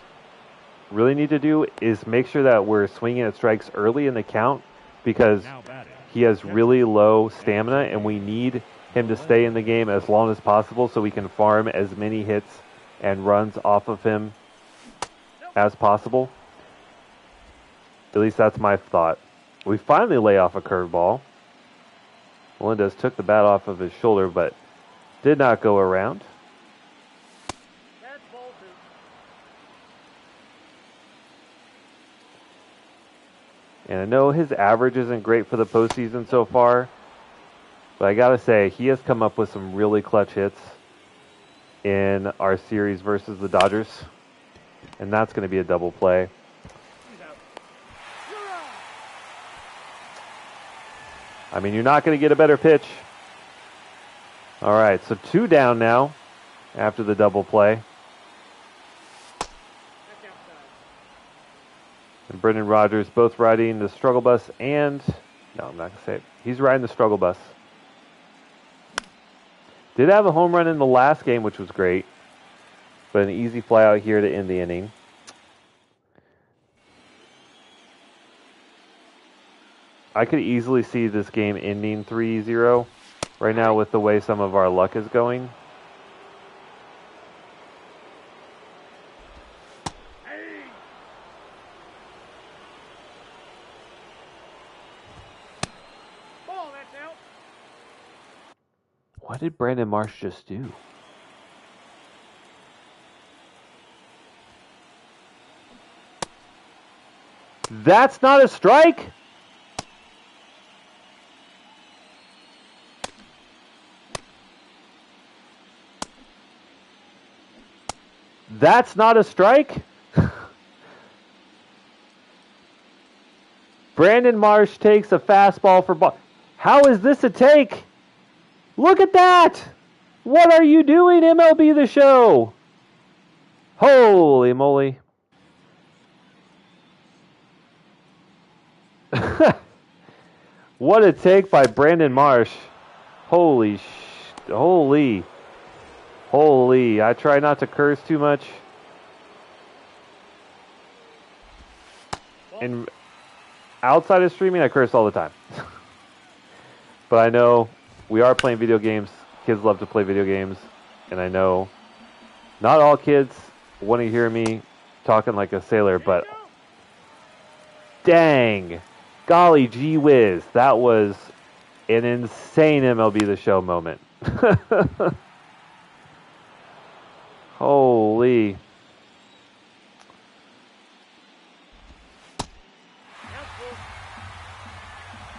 really need to do is make sure that we're swinging at strikes early in the count, because he has really low stamina and we need him to stay in the game as long as possible so we can farm as many hits and runs off of him as possible. At least that's my thought. We finally lay off a curveball. Melendez took the bat off of his shoulder but did not go around. And I know his average isn't great for the postseason so far, but I gotta say, he has come up with some really clutch hits in our series versus the Dodgers. And that's going to be a double play. I mean, you're not going to get a better pitch. All right, so 2 down now after the double play. And Brendan Rodgers both riding the struggle bus and... No, I'm not going to say it. He's riding the struggle bus. Did have a home run in the last game, which was great. But an easy fly out here to end the inning. I could easily see this game ending 3-0 right now with the way some of our luck is going. Ball, that's out. What did Brandon Marsh just do? That's not a strike? That's not a strike? Brandon Marsh takes a fastball for ball. How is this a take? Look at that! What are you doing, MLB The Show? Holy moly. What a take by Brandon Marsh. Holy. I try not to curse too much. And outside of streaming, I curse all the time. But I know we are playing video games. Kids love to play video games. And I know not all kids want to hear me talking like a sailor, but dang. Golly gee whiz. That was an insane MLB The Show moment. Holy.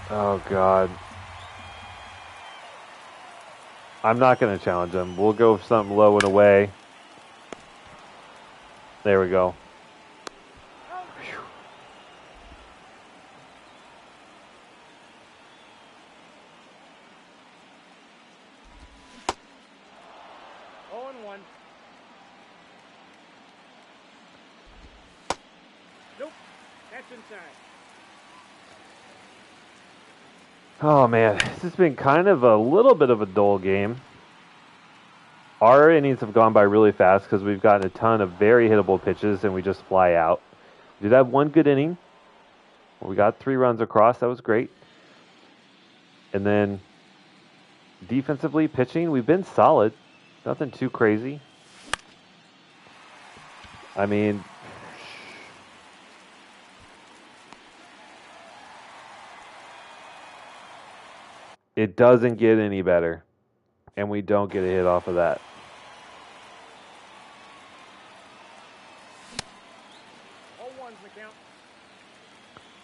Oh, God. I'm not going to challenge him. We'll go for something low and away. There we go. Whew. 0-1. Nope. That's inside. Oh, man. This has been kind of a little bit of a dull game. Our innings have gone by really fast because we've gotten a ton of very hittable pitches and we just fly out. We did have one good inning. We got 3 runs across. That was great. And then defensively, pitching, we've been solid. Nothing too crazy. I mean, it doesn't get any better. And we don't get a hit off of that.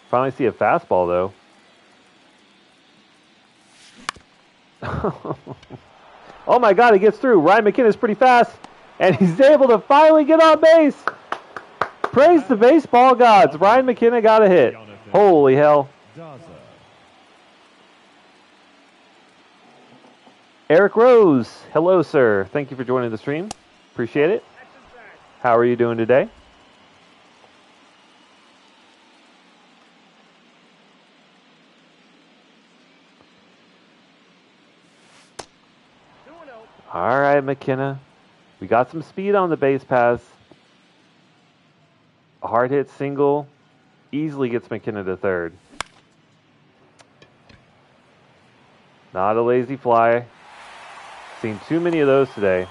Finally see a fastball, though. Oh, my God, he gets through. Ryan McKenna's pretty fast, and he's able to finally get on base. Praise the baseball gods. Ryan McKenna got a hit. Holy hell. Eric Rose. Hello, sir. Thank you for joining the stream. Appreciate it. How are you doing today? All right, McKenna. We got some speed on the base pass. A hard hit single easily gets McKenna to third. Not a lazy fly. Seen too many of those today.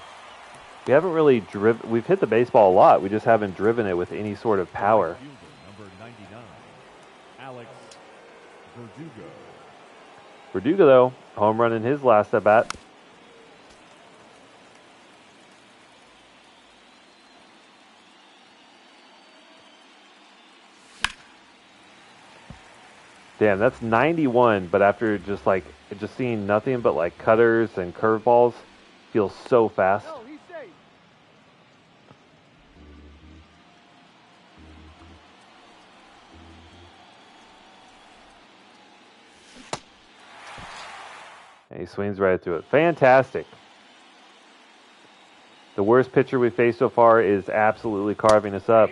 We haven't really driven. We've hit the baseball a lot. We just haven't driven it with any sort of power. Number 99, Alex Verdugo. Verdugo, though, home run in his last at bat. Damn, that's 91, but after just seeing nothing but like cutters and curveballs, feels so fast. No, he's safe. And he swings right through it. Fantastic. The worst pitcher we faced so far is absolutely carving us up.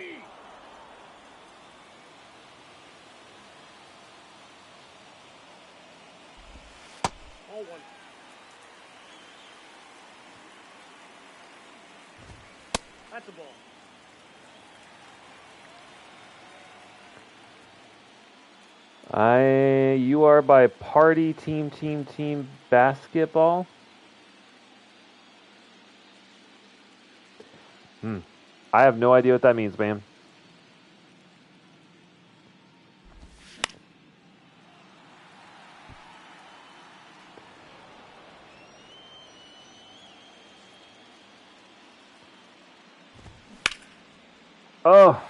That's a ball. You are by party team basketball. I have no idea what that means, man. Oh,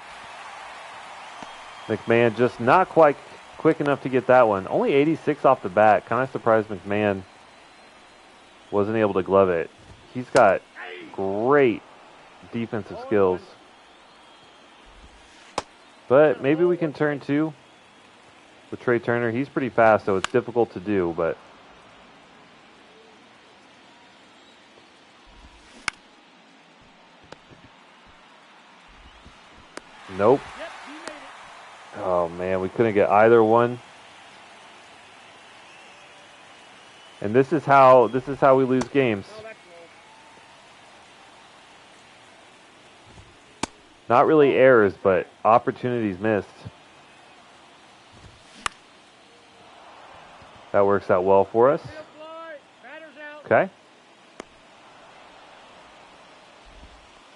McMahon just not quite quick enough to get that one. Only 86 off the bat. Kind of surprised McMahon wasn't able to glove it. He's got great defensive skills. But maybe we can turn two with Trey Turner. He's pretty fast, so it's difficult to do, but nope. Oh man, we couldn't get either one. And this is how we lose games. Not really errors, but opportunities missed. That works out well for us. Okay.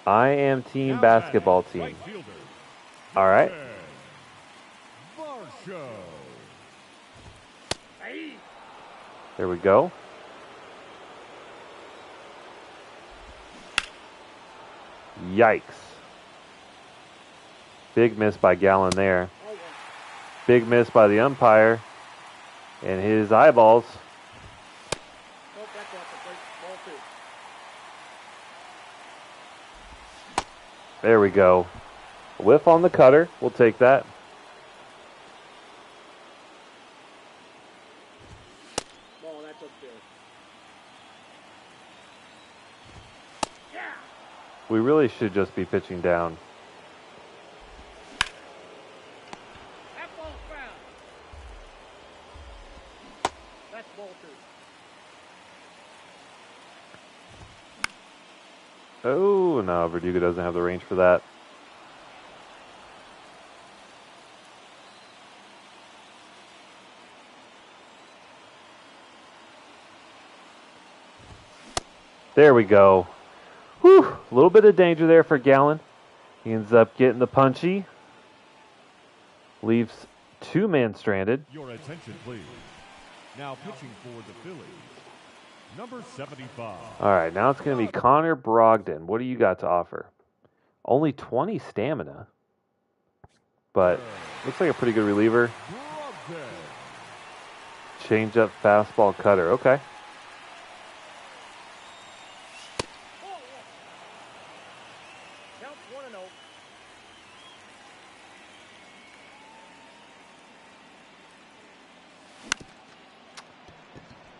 I am team basketball team. All right. There we go. Yikes. Big miss by Gallon there. Big miss by the umpire. And his eyeballs. There we go. Whiff on the cutter. We'll take that. We really should just be pitching down. That ball's foul. That's ball two. Oh, no, Verdugo doesn't have the range for that. There we go. Whew, a little bit of danger there for Gallon. He ends up getting the punchy. Leaves two men stranded. Your attention, please. Now pitching for the Phillies, number 75. All right, now it's going to be Connor Brogdon. What do you got to offer? Only 20 stamina, but looks like a pretty good reliever. Change up, fastball, cutter. Okay.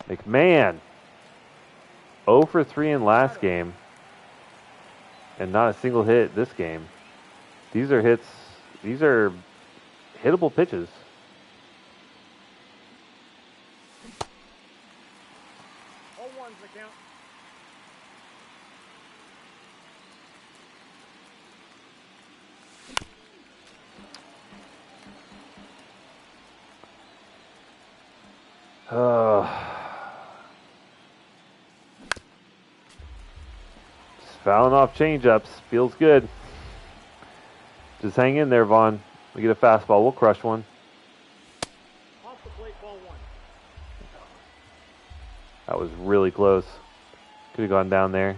McMahon, 0 for 3 in last game, and not a single hit this game. These are hits. These are hittable pitches. Fouling off changeups. Feels good. Just hang in there, Vaughn. We get a fastball. We'll crush one. Off the plate, ball one. That was really close. Could have gone down there.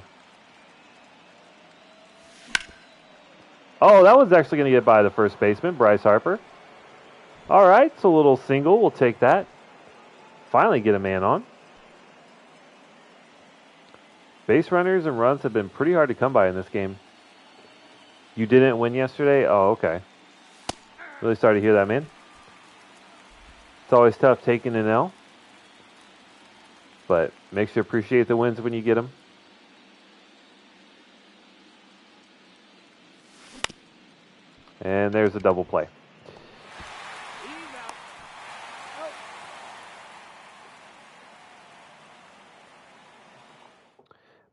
Oh, that was actually going to get by the first baseman, Bryce Harper. All right, it's a little single. We'll take that. Finally get a man on. Base runners and runs have been pretty hard to come by in this game. You didn't win yesterday? Oh, okay. Really sorry to hear that, man. It's always tough taking an L, but makes you appreciate the wins when you get them. And there's a double play.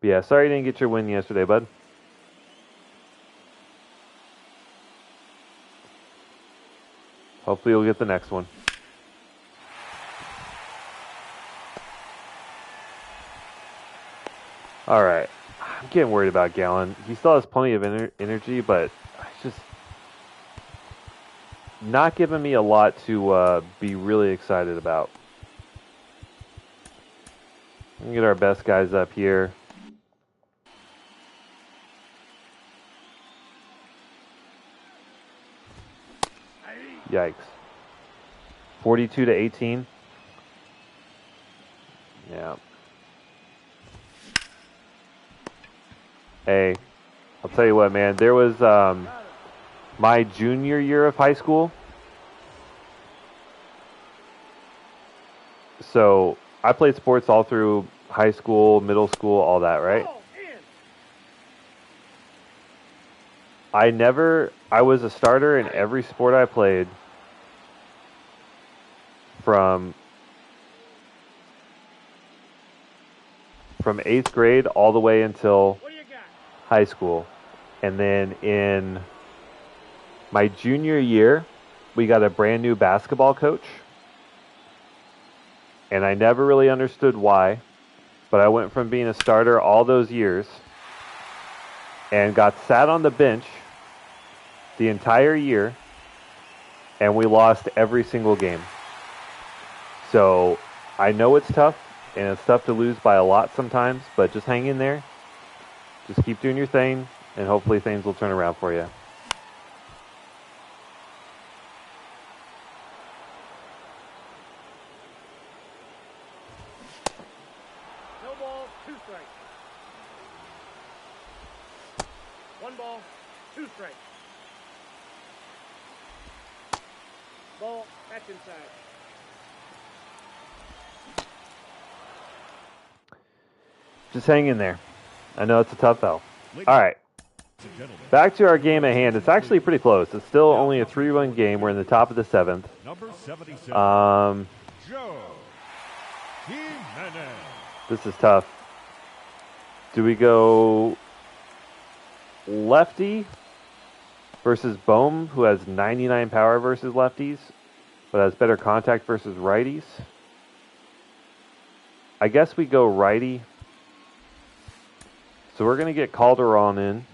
But yeah, sorry you didn't get your win yesterday, bud. Hopefully we'll get the next one. All right. I'm getting worried about Gallon. He still has plenty of energy, but it's just not giving me a lot to be really excited about. We're going to get our best guys up here. Yikes. 42-18. Yeah. Hey, I'll tell you what, man. There was my junior year of high school. So I played sports all through high school, middle school, all that, right? I was a starter in every sport I played from 8th grade all the way until high school. And then in my junior year, we got a brand new basketball coach. And I never really understood why, but I went from being a starter all those years and got sat on the bench the entire year, and we lost every single game. So I know it's tough, and it's tough to lose by a lot sometimes, but just hang in there. Just keep doing your thing, and hopefully things will turn around for you. No ball, 2 strikes. 1 ball, 2 strikes. Ball, that's inside. Just hang in there. I know it's a tough L. All right. Back to our game at hand. It's actually pretty close. It's still only a 3-run game. We're in the top of the 7th. Number 77. Joe Jimenez. This is tough. Do we go lefty versus Bohm, who has 99 power versus lefties, but has better contact versus righties? I guess we go righty. So we're going to get Calderon in.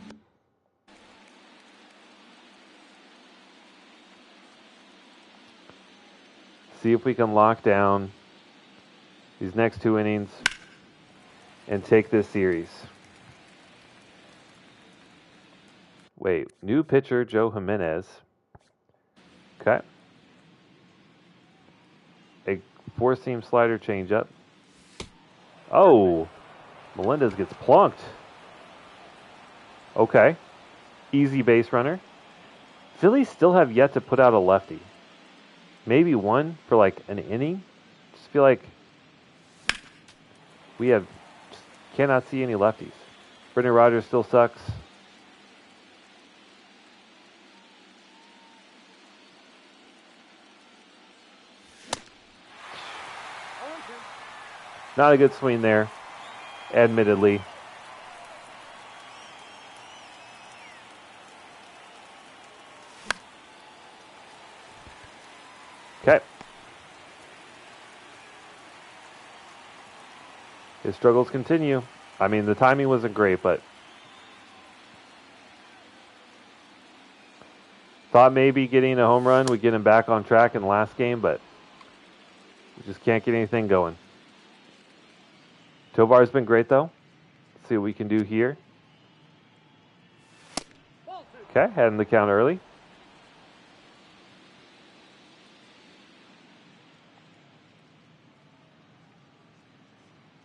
See if we can lock down these next 2 innings and take this series. Wait, new pitcher, Joe Jimenez. Okay. A 4-seam slider changeup. Oh, Melendez gets plunked. Okay. Easy base runner. Phillies still have yet to put out a lefty. Maybe one for like an inning. Just feel like we cannot see any lefties. Brendan Rodgers still sucks. Not a good swing there, admittedly. Okay. His struggles continue. I mean, the timing wasn't great, but thought maybe getting a home run would get him back on track in the last game, but we just can't get anything going. Tovar's been great, though. Let's see what we can do here. Okay, had him the count early.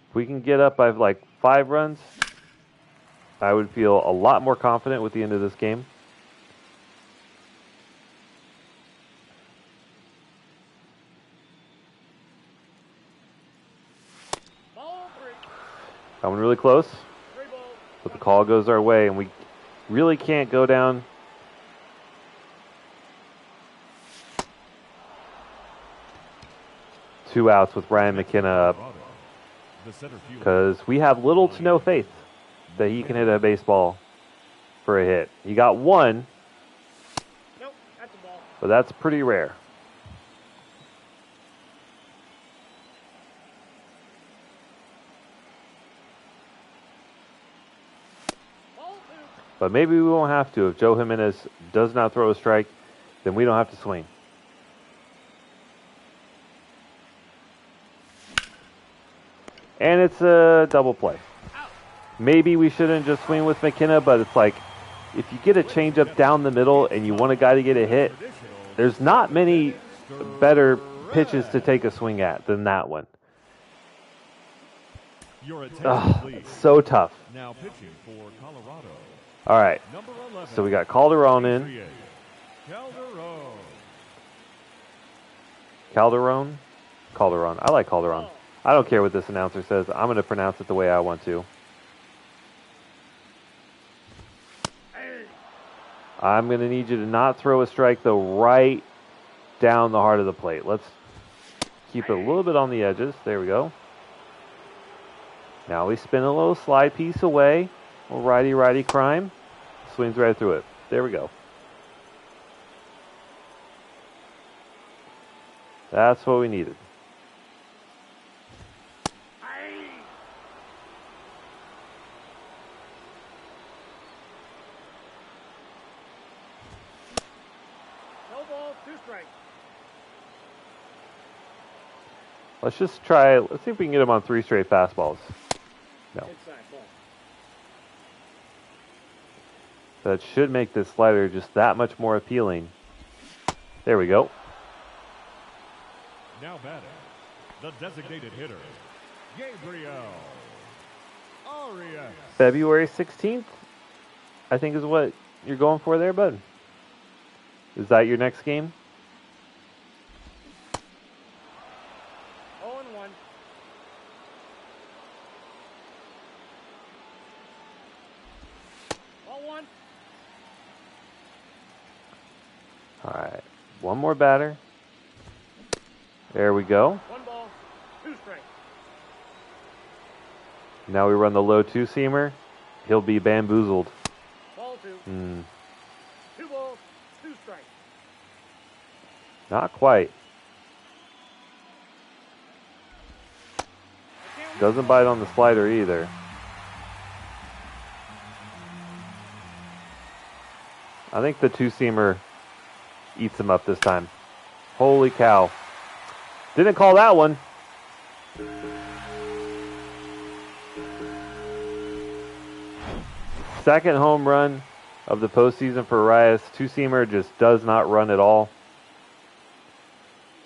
If we can get up by like 5 runs, I would feel a lot more confident with the end of this game. Coming really close, but the call goes our way, and we really can't go down. Two outs with Ryan McKenna up, because we have little to no faith that he can hit a baseball for a hit. He got one, but that's pretty rare. But maybe we won't have to. If Joe Jimenez does not throw a strike, then we don't have to swing. And it's a double play. Maybe we shouldn't just swing with McKenna, but it's like, if you get a changeup down the middle and you want a guy to get a hit, there's not many better pitches to take a swing at than that one. It's so tough. Now pitching for Colorado. All right. Number 11, So we got Calderon in. Calderon. Calderon. I like Calderon. I don't care what this announcer says. I'm going to pronounce it the way I want to. I'm going to need you to not throw a strike, though, right down the heart of the plate. Let's keep it a little bit on the edges. There we go. Now we spin a little slide piece away. A righty-righty crime. Swings right through it. There we go. That's what we needed. No ball, 2 strikes. Let's just try. Let's see if we can get him on 3 straight fastballs. No. Inside ball. That should make this slider just that much more appealing. There we go. Now batting, the designated hitter, Gabriel Arias. February 16th, I think is what you're going for there, bud. Is that your next game? 0-1. Ball 1. All right. One more batter. There we go. 1 ball, 2 strikes. Now we run the low 2-seamer. He'll be bamboozled. Ball 2. 2 balls, 2 strikes. Not quite. Doesn't bite on the slider either. I think the 2-seamer eats him up this time. Holy cow. Didn't call that one. Second home run of the postseason for Arias. 2-seamer just does not run at all.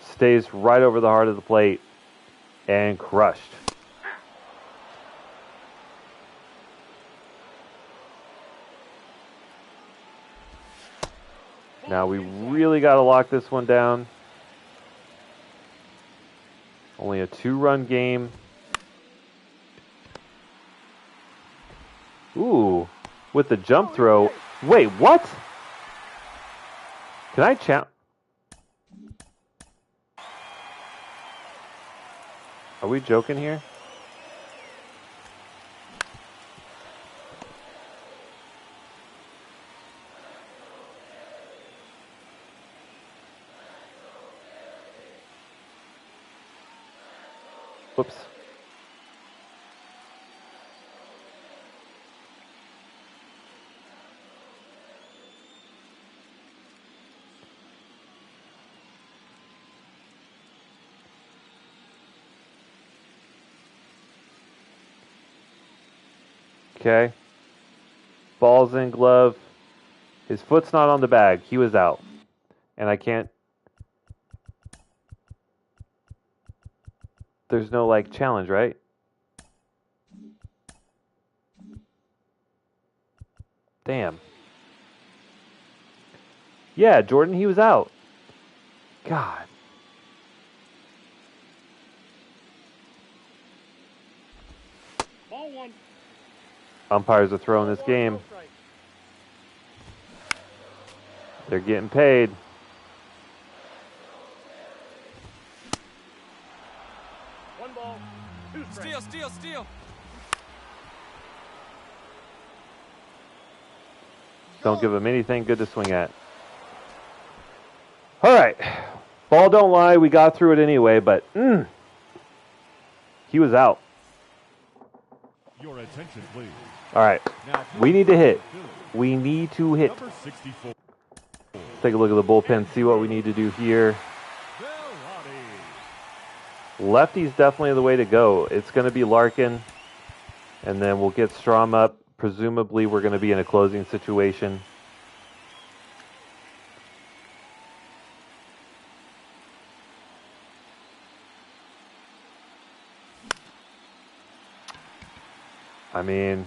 Stays right over the heart of the plate and crushed. Now we really got to lock this one down. Only a 2-run game. Ooh, with the jump throw. Wait, what? Can I challenge? Are we joking here? Whoops. Okay. Ball's in glove. His foot's not on the bag. He was out. And I can't. There's no, like, challenge, right? Damn. Yeah, Jordan, he was out. God. Ball 1. Umpires are throwing this game. They're getting paid. Ball, 2 strikes. Steal. Don't give him anything good to swing at. All right. Ball don't lie. We got through it anyway, but he was out. Your attention, please. All right. Now, We need to hit. Phillies. We need to hit. Number 64. Take a look at the bullpen, see what we need to do here. Lefty's definitely the way to go. It's going to be Larkin, and then we'll get Strom up. Presumably, we're going to be in a closing situation. I mean,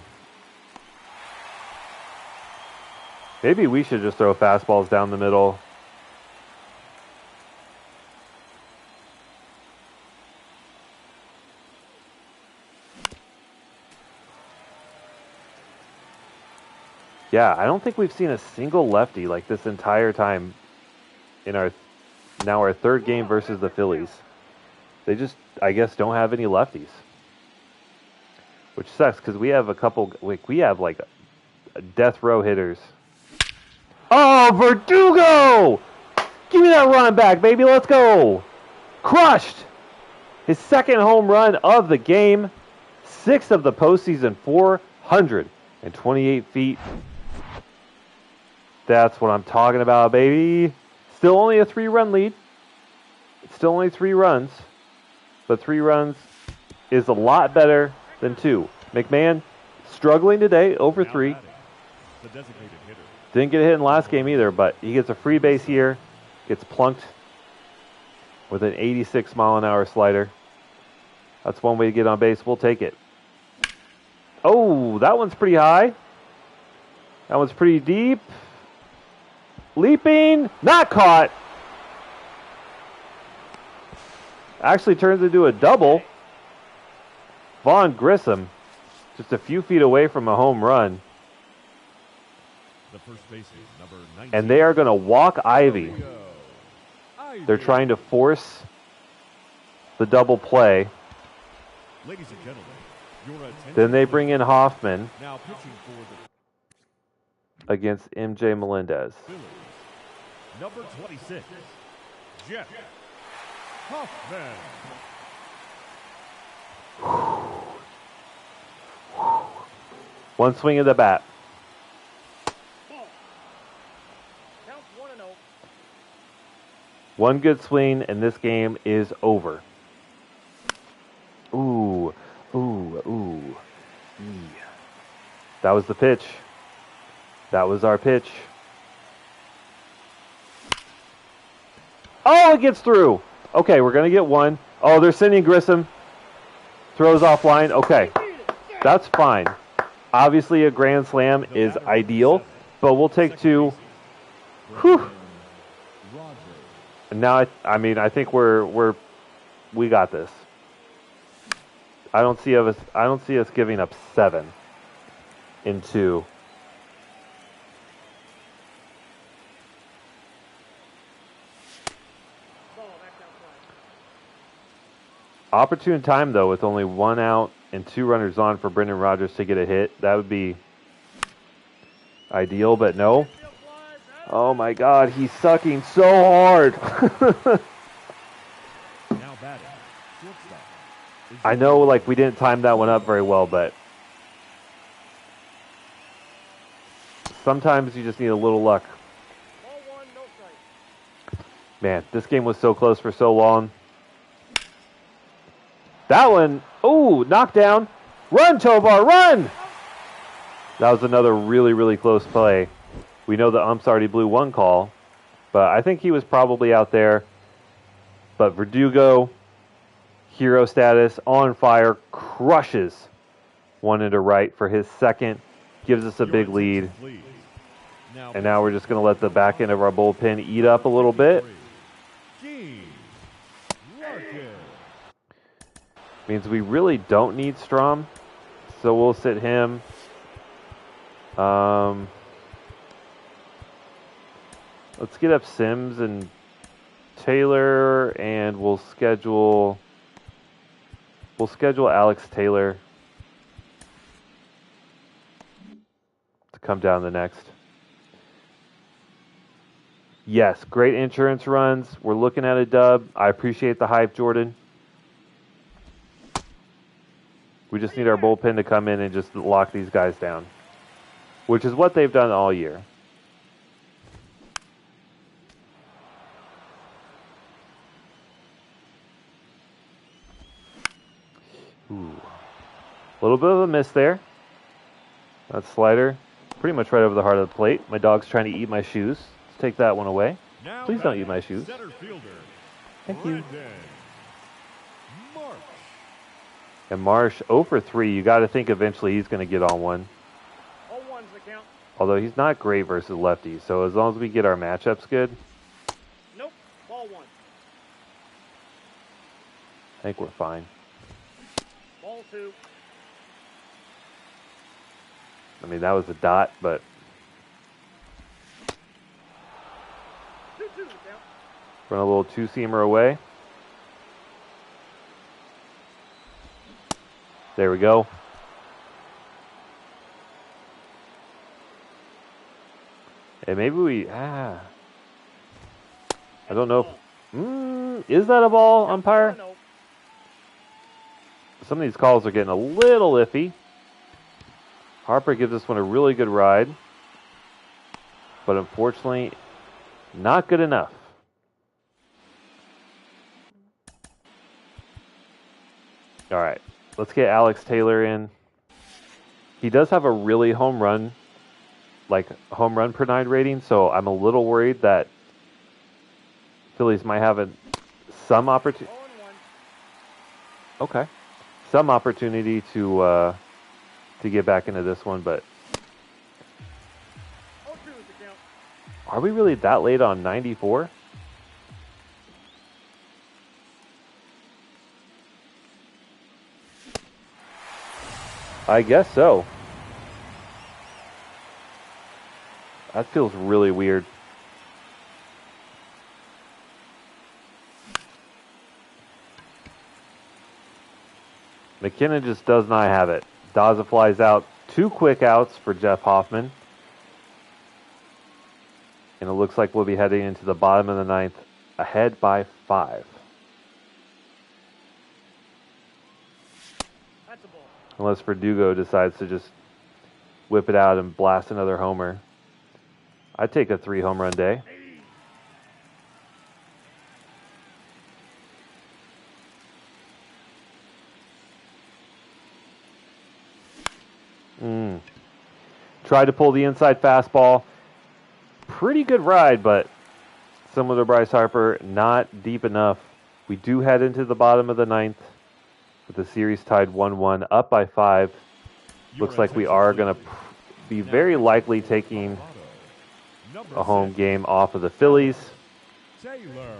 maybe we should just throw fastballs down the middle. Yeah, I don't think we've seen a single lefty like this entire time in our third game versus the Phillies. They just, I guess, don't have any lefties. Which sucks because we have a couple, we have like death row hitters. Oh, Verdugo! Give me that run back, baby. Let's go. Crushed. His second home run of the game. 6th of the postseason, 428 feet. That's what I'm talking about, baby. Still only a 3-run lead. It's still only 3 runs. But 3 runs is a lot better than 2. McMahon struggling today, over 3. Didn't get a hit in the last game either, but he gets a free base here. Gets plunked with an 86-mile-an-hour slider. That's one way to get on base. We'll take it. Oh, that one's pretty high. That one's pretty deep. Leaping, not caught. Actually turns into a double. Vaughn Grissom, just a few feet away from a home run. The first baseman, number 19. And they are going to walk Ivy. They're trying to force the double play. Ladies and gentlemen, your attention. Then they bring in Hoffman Now pitching for the against MJ Melendez. Phillies. Number 26, Jeff Hoffman. One swing of the bat. Ball. Counts 1-0. One good swing, and this game is over. Ooh, ooh, ooh. That was the pitch. That was our pitch. Oh, it gets through. Okay, we're going to get one. Oh, they're sending Grissom. Throws offline. Okay, that's fine. Obviously, a grand slam is ideal, but we'll take 2. Whew. And now, I mean, I think we got this. I don't see us giving up 7 in 2. Opportune time, though, with only 1 out and 2 runners on for Brendan Rodgers to get a hit. That would be ideal, but no. Oh, my God. He's sucking so hard. Now batting, shortstop. I know, like, we didn't time that one up very well, but sometimes you just need a little luck. Ball 1, no strike. Man, this game was so close for so long. That one, ooh, knockdown. Run, Tovar, run! That was another really, really close play. We know the umps already blew 1 call, but I think he was probably out there. But Verdugo, hero status, on fire, crushes one into right for his second, gives us a big lead. And now we're just going to let the back end of our bullpen eat up a little bit. Means we really don't need Strom, so we'll sit him. Let's get up Sims and Taylor, and we'll schedule Alex Taylor to come down the next. Yes, great insurance runs. We're looking at a dub. I appreciate the hype, Jordan. We just need our bullpen to come in and just lock these guys down. which is what they've done all year. Ooh. A little bit of a miss there. That slider, pretty much right over the heart of the plate. My dog's trying to eat my shoes. Let's take that one away. Now Please don't eat my shoes. Center fielder, Thank you. Marsh. And Marsh, 0 for 3. You got to think eventually he's going to get on one. 0-1's the count. Although he's not great versus lefties, so as long as we get our matchups good, Nope. Ball 1. I think we're fine. Ball 2. I mean, that was a dot, but 2-2 the count. run a little two-seamer away. There we go. And maybe we, I don't know if, is that a ball, umpire? No. Some of these calls are getting a little iffy. Harper gives this one a really good ride, but unfortunately, not good enough. All right, let's get Alex Taylor in. He does have a really home run per 9 rating, so I'm a little worried that Phillies might have some opportunity. 0-1. Okay, some opportunity to get back into this one, but 0-2 is the count. are we really that late on 94? I guess so. That feels really weird. McKinnon just does not have it. Daza flies out. 2 quick outs for Jeff Hoffman. And it looks like we'll be heading into the bottom of the 9th, ahead by 5. That's a ball. Unless Verdugo decides to just whip it out and blast another homer. I'd take a 3 home run day. Tried to pull the inside fastball. Pretty good ride, but similar to Bryce Harper, not deep enough. We do head into the bottom of the 9th with the series tied 1-1, up by 5. Looks like we are going to be very likely taking a home game off of the Phillies. Taylor.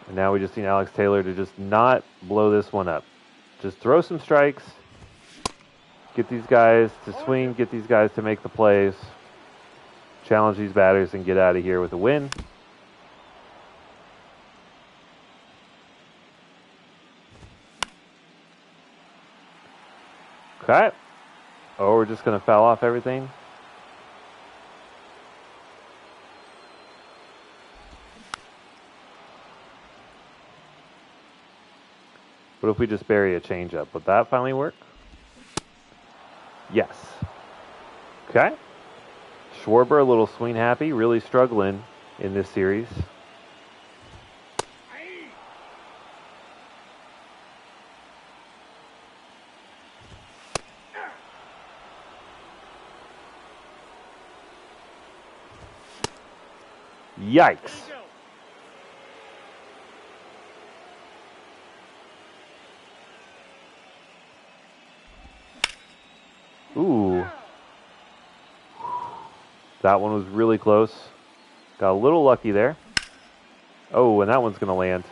And now we just need Alex Taylor to just not blow this one up. Just throw some strikes. Get these guys to swing. Get these guys to make the plays. Challenge these batters and get out of here with a win. Okay. Oh, we're just going to foul off everything. What if we just bury a changeup? Would that finally work? Yes. Okay. Schwarber, a little swing happy, really struggling in this series. Yikes. Ooh. That one was really close. Got a little lucky there. Oh, and that one's going to land.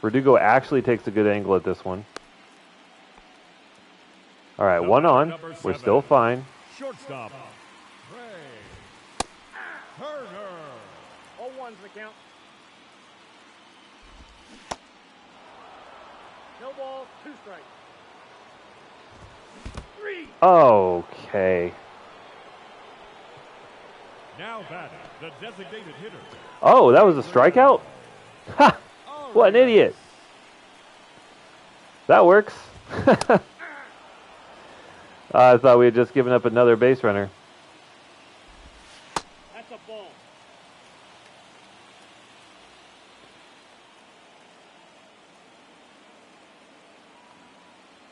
Verdugo actually takes a good angle at this one. All right, 1 on. We're still fine. Shortstop. Ray Turner. 0-1's the count. No ball, 2 strikes. 3. Okay. Now batting, the designated hitter. Oh, that was a strikeout? Ha! What an idiot. That works. I thought we had just given up another base runner. That's a ball.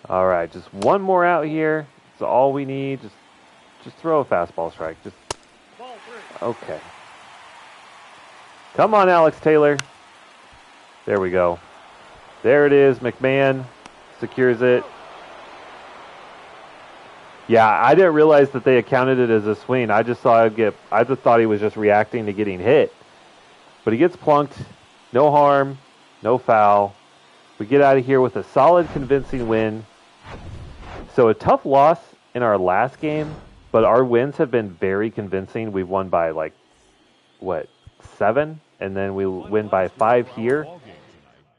All right, just one more out here. That's all we need. Just throw a fastball strike. Just Ball 3. okay. Come on, Alex Taylor. There we go. There it is. McMahon secures it. Yeah, I didn't realize that they accounted it as a swing. I just thought he was just reacting to getting hit. But he gets plunked. No harm, no foul. We get out of here with a solid, convincing win. So a tough loss in our last game, but our wins have been very convincing. We've won by 7? And then we win by 5 here.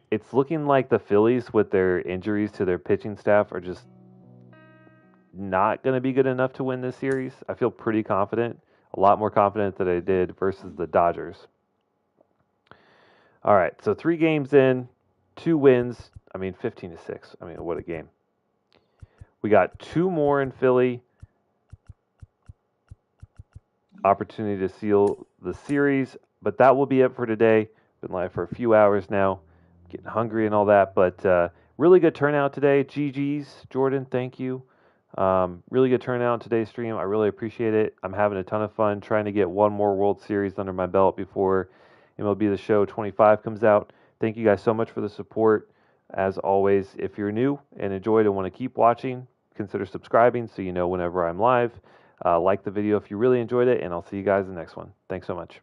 It's looking like the Phillies, with their injuries to their pitching staff, are just not going to be good enough to win this series. I feel pretty confident, a lot more confident than I did versus the Dodgers. All right, so 3 games in, 2 wins. 15-6. What a game. We got 2 more in Philly. Opportunity to seal the series, but that will be it for today. Been live for a few hours now, getting hungry and all that, but really good turnout today. GG's, Jordan, thank you. Really good turnout on today's stream. I really appreciate it. I'm having a ton of fun trying to get one more World Series under my belt before MLB The Show 25 comes out. Thank you guys so much for the support. As always, if you're new and enjoyed and want to keep watching, consider subscribing so you know whenever I'm live. Like the video if you really enjoyed it, and I'll see you guys in the next one. Thanks so much.